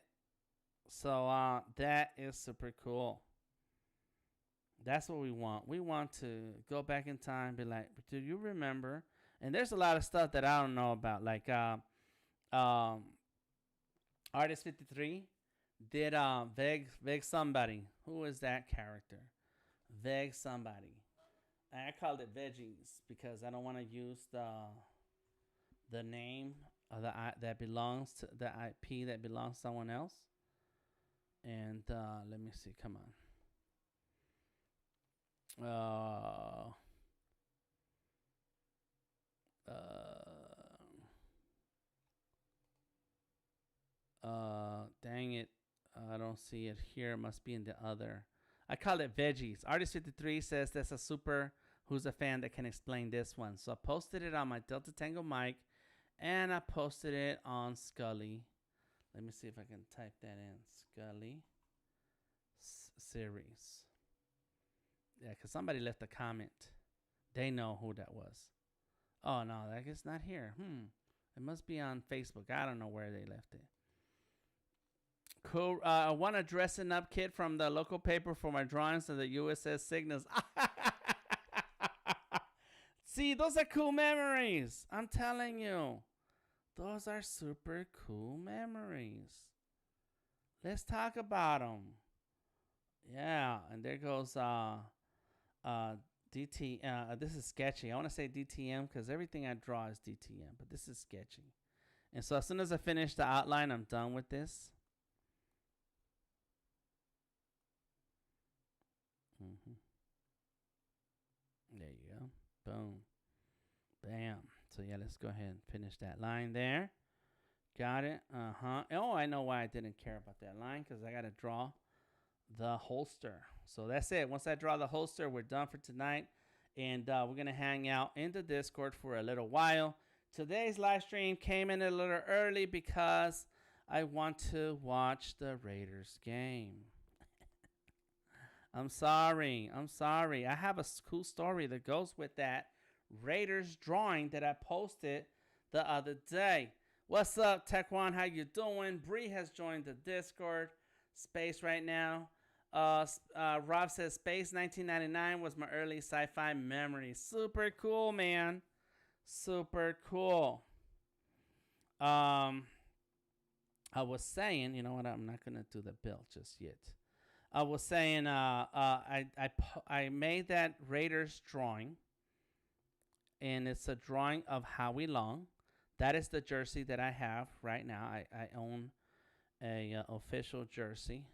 So that is super cool. That's what we want. We want to go back in time, be like, do you remember? And there's a lot of stuff that I don't know about, like Artist 53 did Veg somebody. Who is that character? Veg somebody. I called it Veggies because I don't want to use the name of that belongs to the IP that belongs to someone else. And let me see. Come on. Dang it. I don't see it here. It must be in the other. I call it Veggies. Artist 53 says there's a super who's a fan that can explain this one. So I posted it on my Delta Tango mic, and I posted it on Skully. Let me see if I can type that in. Skully series. Yeah, because somebody left a comment. They know who that was. Oh, no, I guess not here. It must be on Facebook. I don't know where they left it. Cool. I want a dressing up kit from the local paper for my drawings of the USS Cygnus. See, those are cool memories. I'm telling you. Those are super cool memories. Let's talk about them. Yeah, and there goes DT. This is Sketchy. I want to say DTM because everything I draw is DTM, but this is Sketchy. And so as soon as I finish the outline, I'm done with this. There you go. Boom. Bam. So yeah, let's go ahead and finish that line there. Got it. Oh, I know why I didn't care about that line, because I got to draw the holster. So that's it. Once I draw the holster, we're done for tonight. And we're going to hang out in the Discord for a little while. Today's live stream came in a little early because I want to watch the Raiders game. I'm sorry. I have a cool story that goes with that Raiders drawing that I posted the other day. What's up, Taekwon? How you doing? Bree has joined the Discord space right now. Rob says Space 1999 was my early sci-fi memory. Super cool, man. Super cool. I was saying, you know what? I'm not gonna do the bill just yet. I was saying, I made that Raiders drawing, and it's a drawing of Howie Long. That is the jersey that I have right now. I own a official jersey,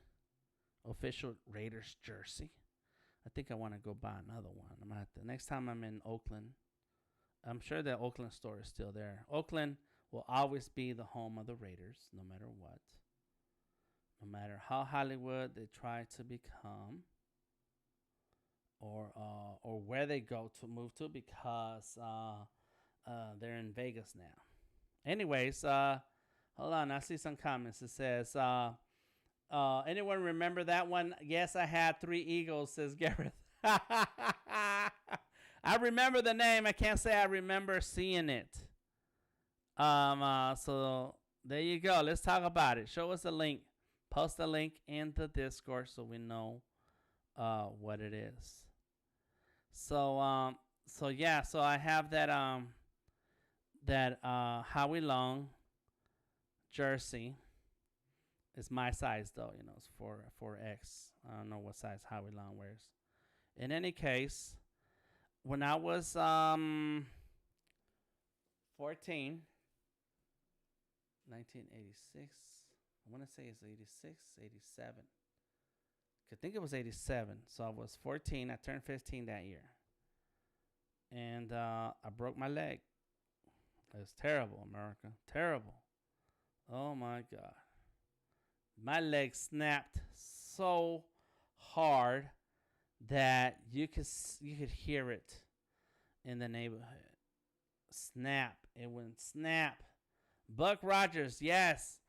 official Raiders jersey. I think I want to go buy another one. I'm gonna have to, next time I'm in Oakland. I'm sure the Oakland store is still there. Oakland will always be the home of the Raiders, no matter what. No matter how Hollywood they try to become, or where they go to move to, because they're in Vegas now. Anyways, hold on, I see some comments. It says, anyone remember that one? Yes, I had 3 Eagles, says Gareth. I remember the name. I can't say I remember seeing it. So there you go. Let's talk about it. Show us a link. Post a link in the Discord so we know what it is. So yeah, so I have that Howie Long jersey. It's my size though, you know, it's 4X. I don't know what size Howie Long wears. In any case, when I was 14, 1986, I want to say it's 86, 87. I think it was 87. So I was 14. I turned 15 that year. And I broke my leg. It was terrible, America. Terrible. Oh, my God. My leg snapped so hard that you could hear it in the neighborhood. Snap. It went snap. Buck Rogers, yes.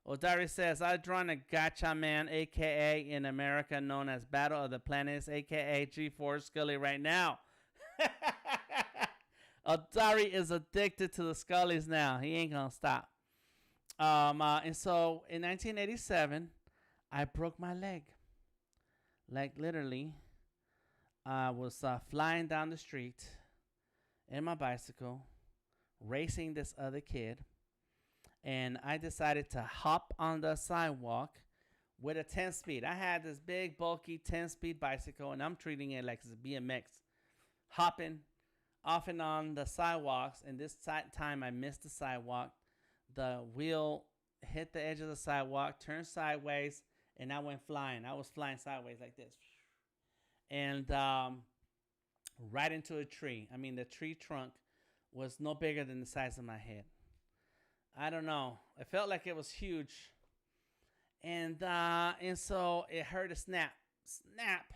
Odari says, I've drawn a Gotcha Man, a.k.a. in America known as Battle of the Planets, a.k.a. G4 Skully right now. Odari is addicted to the Skullys now. He ain't going to stop. And so in 1987, I broke my leg. Like literally, I was flying down the street in my bicycle, racing this other kid. And I decided to hop on the sidewalk with a 10-speed. I had this big, bulky 10-speed bicycle, and I'm treating it like it's a BMX. Hopping off and on the sidewalks, and this time I missed the sidewalk. The wheel hit the edge of the sidewalk, turned sideways, and I went flying. I was flying sideways like this. And right into a tree. I mean, the tree trunk was no bigger than the size of my head. I don't know. It felt like it was huge. And so it hurt a snap. Snap.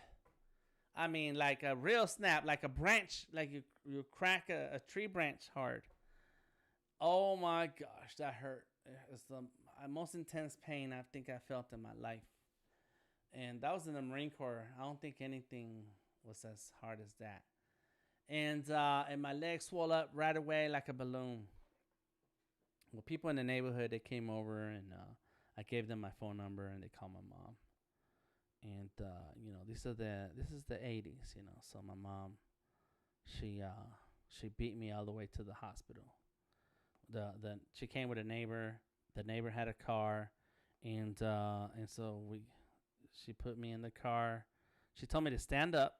I mean, like a real snap, like a branch, like you crack a tree branch hard. Oh my gosh, that hurt. It's the most intense pain I think I felt in my life. And that was in the Marine Corps. I don't think anything was as hard as that. And my leg swelled up right away like a balloon. Well, people in the neighborhood, they came over, and I gave them my phone number, and they called my mom. And you know, this is the 80s, you know. So my mom, she beat me all the way to the hospital. She came with a neighbor. The neighbor had a car, and so she put me in the car. She told me to stand up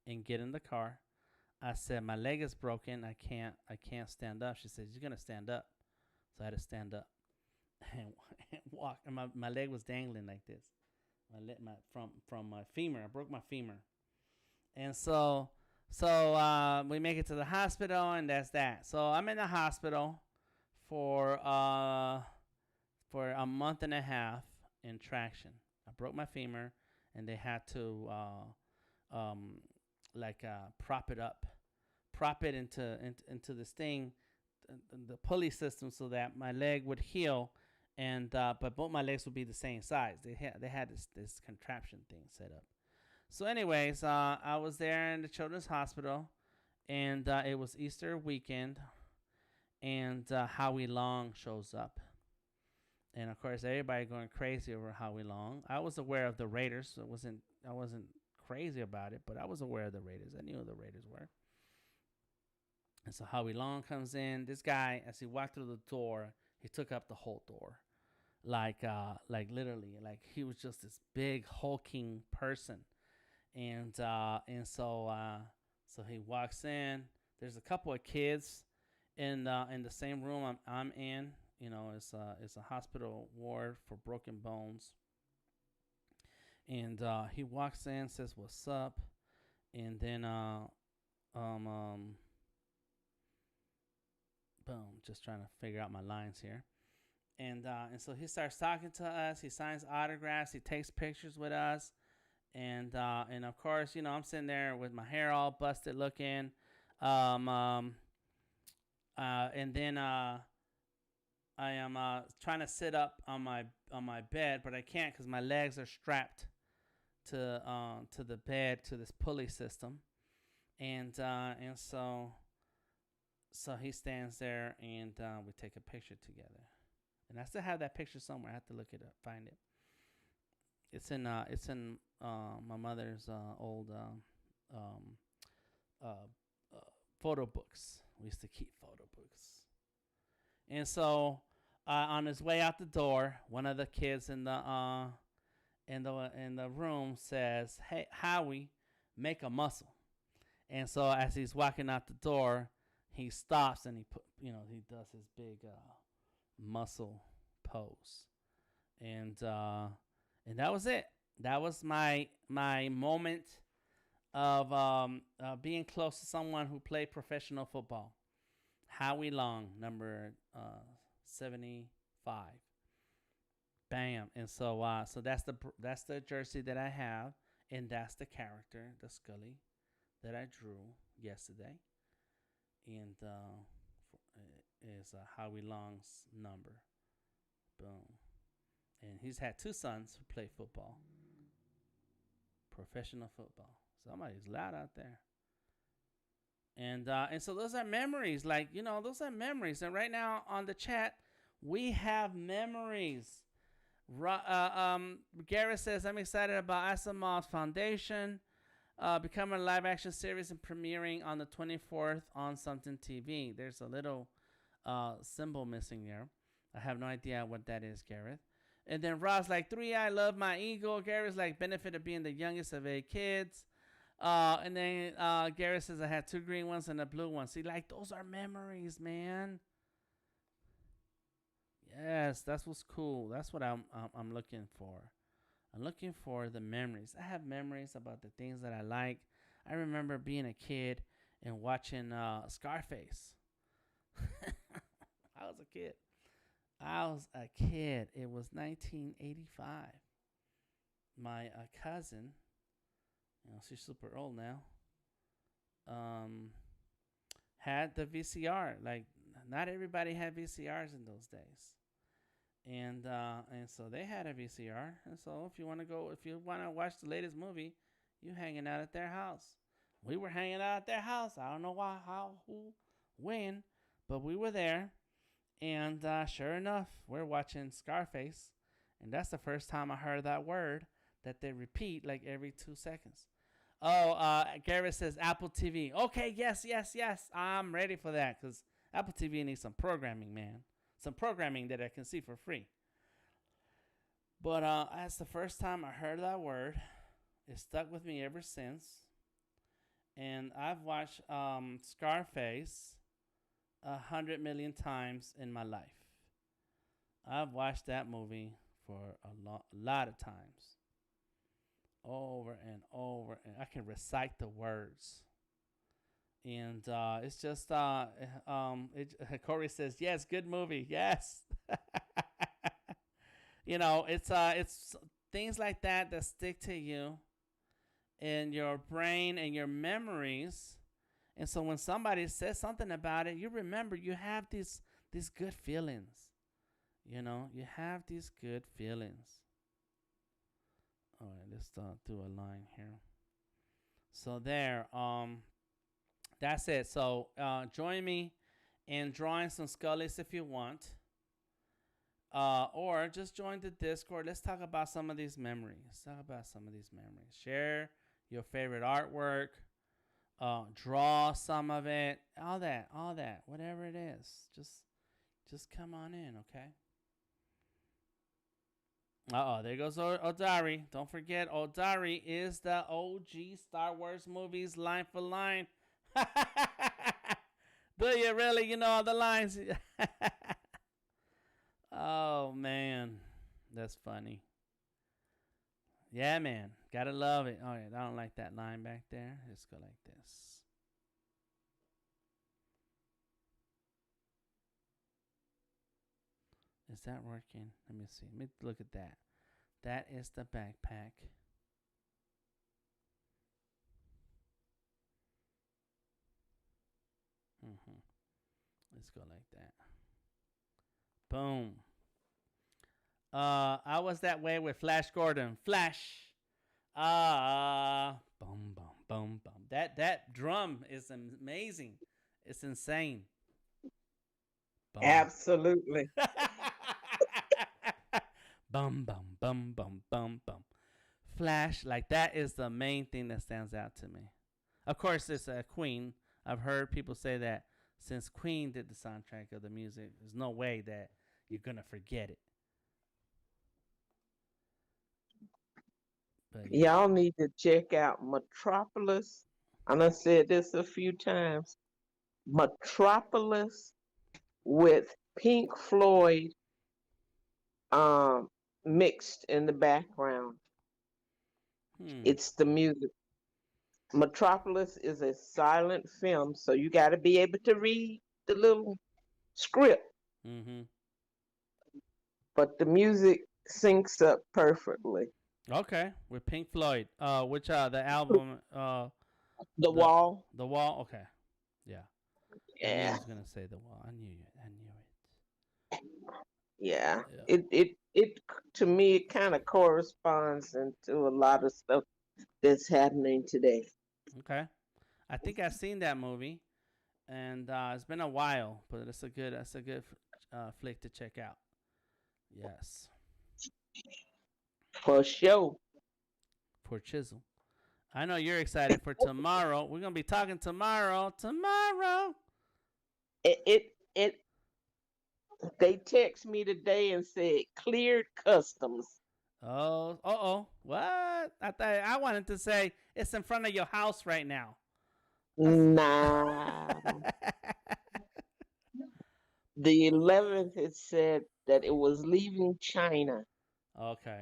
and get in the car. I said, my leg is broken. I can't stand up. She said, you're gonna stand up. So I had to stand up and walk. And my leg was dangling like this. From my femur. I broke my femur. And so we make it to the hospital, and that's that. So I'm in the hospital for a month and a half in traction. I broke my femur, and they had to prop it into this thing, the pulley system, so that my leg would heal, and but both my legs would be the same size. They had this contraption thing set up. So anyways, I was there in the Children's Hospital, and it was Easter weekend, and Howie Long shows up. And of course, everybody going crazy over Howie Long. I was aware of the Raiders, so it wasn't wasn't crazy about it, but I was aware of the Raiders. I knew who the Raiders were. And so Howie Long comes in. This guy, as he walked through the door, he took up the whole door, like literally, like he was just this big hulking person. And so he walks in. There's a couple of kids in the same room I'm in. You know, it's a hospital ward for broken bones. And he walks in, says, "What's up?" And then boom, just trying to figure out my lines here. And so he starts talking to us. He signs autographs. He takes pictures with us. And of course, you know, I'm sitting there with my hair all busted looking. And then I am trying to sit up on my bed, but I can't because my legs are strapped to the bed, to this pulley system. And so he stands there, and we take a picture together. And I still have that picture somewhere. I have to look it up, find it. It's in my mother's old photo books. We used to keep photo books. And so on his way out the door, one of the kids in the room says, "Hey, Howie, make a muscle." And so as he's walking out the door, he stops and he does his big muscle pose. And that was it. That was my moment of being close to someone who played professional football. Howie Long, number 75. Bam. And so that's the jersey that I have, and that's the character, the Skully, that I drew yesterday. And is Howie Long's number. Boom. And he's had two sons who play football, professional football. Somebody's loud out there. And so those are memories. Like, you know, those are memories. And right now on the chat, we have memories. Garrett says, "I'm excited about Asimov's Foundation becoming a live action series and premiering on the 24th on something TV." There's a little symbol missing there. I have no idea what that is, Gareth. And then Ross like, "3, I love my eagle." Garrett's like, "Benefit of being the youngest of 8 kids." And then Garrett says, "I had 2 green ones and a blue one." See, like, those are memories, man. Yes, that's what's cool. That's what I'm looking for. I'm looking for the memories. I have memories about the things that I like. I remember being a kid and watching Scarface. I was a kid. It was 1985. My cousin, you know, she's super old now, had the VCR. Like, not everybody had VCRs in those days. And so they had a VCR. And so if you want to watch the latest movie, you hanging out at their house. We were hanging out at their house. I don't know why, how, who, when, but we were there. And sure enough, we're watching Scarface. And that's the first time I heard that word that they repeat like every 2 seconds. Oh, Garrett says Apple TV. Okay, yes. I'm ready for that because Apple TV needs some programming, man. Some programming that I can see for free. But that's the first time I heard that word. It stuck with me ever since. And I've watched Scarface 100 million times in my life. I've watched that movie for a lot of times. Over and over. And I can recite the words. And it's just, Corey says, "Yes, good movie. Yes." You know, it's things like that stick to you in your brain and your memories. And so when somebody says something about it, you remember, you have these good feelings. You know, you have these good feelings. All right, let's do a line here. So there, that's it. So join me in drawing some Skullys if you want. or just join the Discord. Let's talk about some of these memories. Talk about some of these memories. Share your favorite artwork. Draw some of it. All that. Whatever it is. Just come on in, okay? There goes Odari. Don't forget, Odari is the OG Star Wars movies line for line. Do you really? You know all the lines? Oh, man. That's funny. Yeah, man. Gotta love it. All right, I don't like that line back there. Let's go like this. Is that working? Let me see. Let me look at that. That is the backpack. Let's go like that. Boom. I was that way with Flash Gordon. Flash. Boom, boom, boom, boom. That drum is amazing. It's insane.
Boom. Absolutely.
Bum, bum, bum, bum, bum, bum. Flash, like that is the main thing that stands out to me. Of course, it's Queen. I've heard people say that since Queen did the soundtrack of the music, there's no way that you're going to forget it.
But y'all need to check out Metropolis. I done said this a few times. Metropolis with Pink Floyd mixed in the background. It's the music. Metropolis is a silent film, so you got to be able to read the little script. But the music syncs up perfectly.
Okay, with Pink Floyd. Which the album?
The Wall.
The Wall. Okay, yeah.
Yeah.
I was gonna say The Wall. I knew it.
Yeah. It to me it kind of corresponds into a lot of stuff that's happening today.
Okay, I think I've seen that movie, and it's been a while, but that's a good flick to check out. Yes.
For sure.
For Chisel. I know you're excited for tomorrow. We're gonna be talking tomorrow.
They text me today and said cleared customs.
Oh, what? I wanted to say it's in front of your house right now.
Nah. The 11th, it said that it was leaving China.
Okay.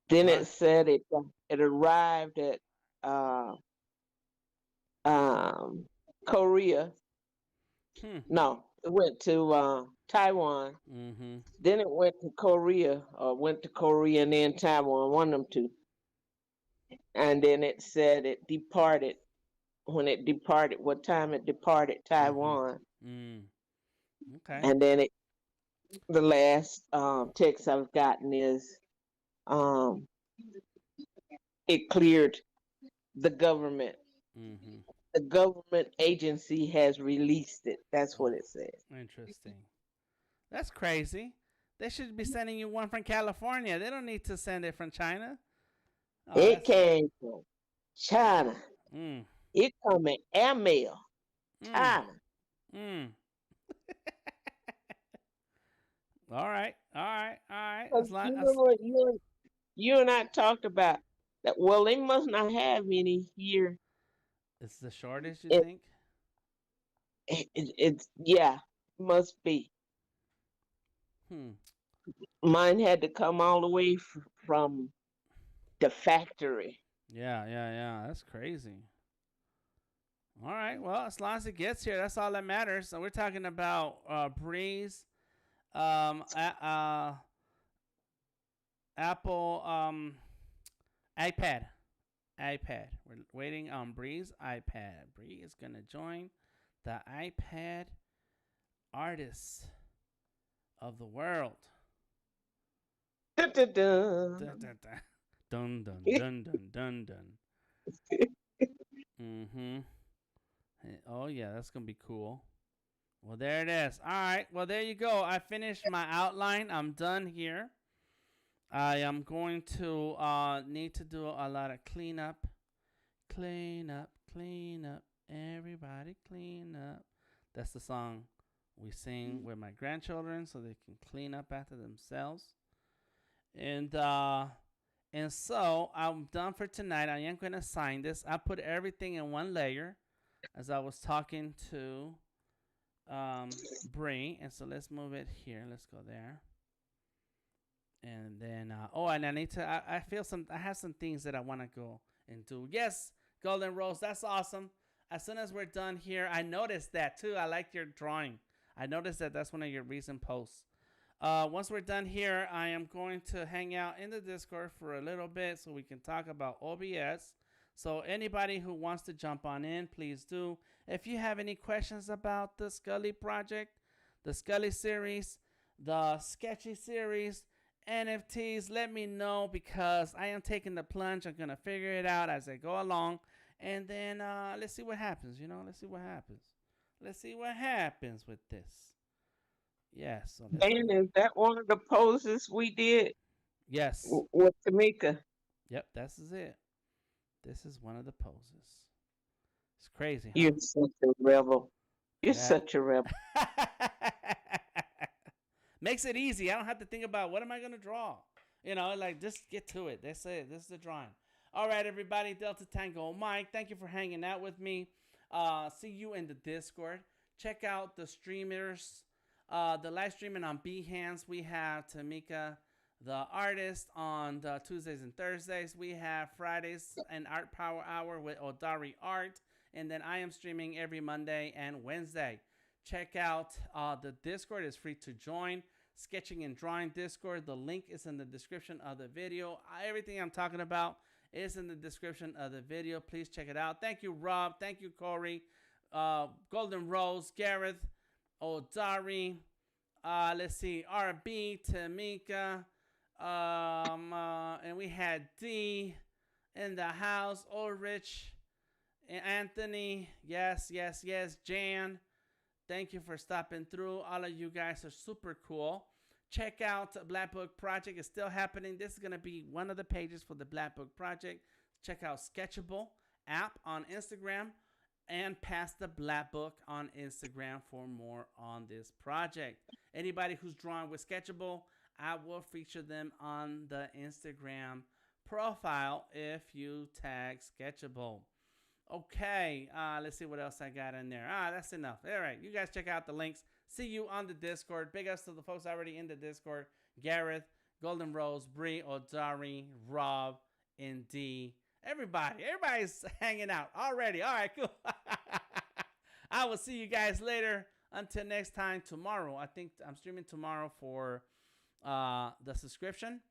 Then it said it arrived at Korea. No, it went to Taiwan. Then it went to Korea, or went to Korea and then Taiwan, one of them two. And then it said it departed. When it departed, what time it departed Taiwan.
Okay.
And then the last text I've gotten is it cleared the government. The government agency has released it. That's what it says.
Interesting. That's crazy. They should be sending you one from California. They don't need to send it from China.
It came from China. It come in airmail. China.
All right.
You and I talked about that. Well, they must not have any here.
It's the shortage, you think?
It's must be. Mine had to come all the way from the factory.
Yeah. That's crazy. All right. Well, as long as it gets here, that's all that matters. So we're talking about Breeze, Apple, iPad. We're waiting on Breeze iPad. Bree is gonna join the iPad artists of the world.
Dun dun dun.
Dun dun dun dun dun dun dun. Oh yeah, that's gonna be cool. Well, there it is. All right. Well, there you go. I finished my outline. I'm done here. I am going to need to do a lot of cleanup. Clean up, clean up. Everybody clean up. That's the song we sing with my grandchildren so they can clean up after themselves. And so I'm done for tonight. I am going to sign this. I put everything in one layer as I was talking to Bree. And so let's move it here. Let's go there. And then, and I need to, I feel I have some things that I want to go and do. Yes, Golden Rose, that's awesome. As soon as we're done here, I noticed that too. I like your drawing. I noticed that that's one of your recent posts. Once we're done here, I am going to hang out in the Discord for a little bit so we can talk about OBS. So anybody who wants to jump on in, please do. If you have any questions about the Skully project, the Skully series, the Sketchy series, NFTs, let me know because I am taking the plunge. I'm going to figure it out as I go along. And then let's see what happens. Let's see what happens. Let's see what happens with this. Yes. So
Dan, is that one of the poses we did?
Yes.
With Tamika.
Yep, this is it. This is one of the poses. It's crazy, huh?
You're such a rebel. You're such a rebel.
Makes it easy. I don't have to think about what am I going to draw. Just get to it. That's it. This is the drawing. All right, everybody. Delta Tango Mike, thank you for hanging out with me. See you in the Discord. Check out the streamers. The live streaming on Behance. We have Tamika, the artist, on the Tuesdays and Thursdays. We have Fridays and Art Power Hour with Odari Art. And then I am streaming every Monday and Wednesday. Check out the Discord. It's free to join. Sketching and Drawing Discord. The link is in the description of the video. Everything I'm talking about is in the description of the video. Please check it out. Thank you, Rob. Thank you, Corey. Golden Rose, Gareth, Odari. Let's see. RB, Tamika. And we had D in the house. Ulrich. Anthony. Yes. Jan. Thank you for stopping through. All of you guys are super cool. Check out Black Book Project. It's still happening. This is going to be one of the pages for the Black Book Project. Check out Sketchable App on Instagram and Pass the Black Book on Instagram for more on this project. Anybody who's drawing with Sketchable, I will feature them on the Instagram profile if you tag Sketchable. Okay, let's see what else I got in there. That's enough. All right, you guys check out the links. See you on the Discord. Big ups to the folks already in the Discord. Gareth, Golden Rose, Bree, Odari, Rob, and D. Everybody's hanging out already. All right, cool. I will see you guys later. Until next time, tomorrow. I think I'm streaming tomorrow for the subscription.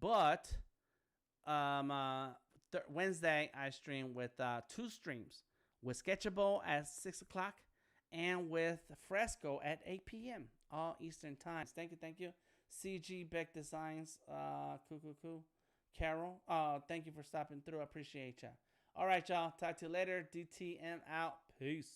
But Wednesday, I stream with 2 streams. With Sketchable at 6 o'clock and with Fresco at 8 p.m. all Eastern times. Thank you. CG Beck Designs, cool. Carol, thank you for stopping through. I appreciate y'all. All right, y'all. Talk to you later. DTM out. Peace.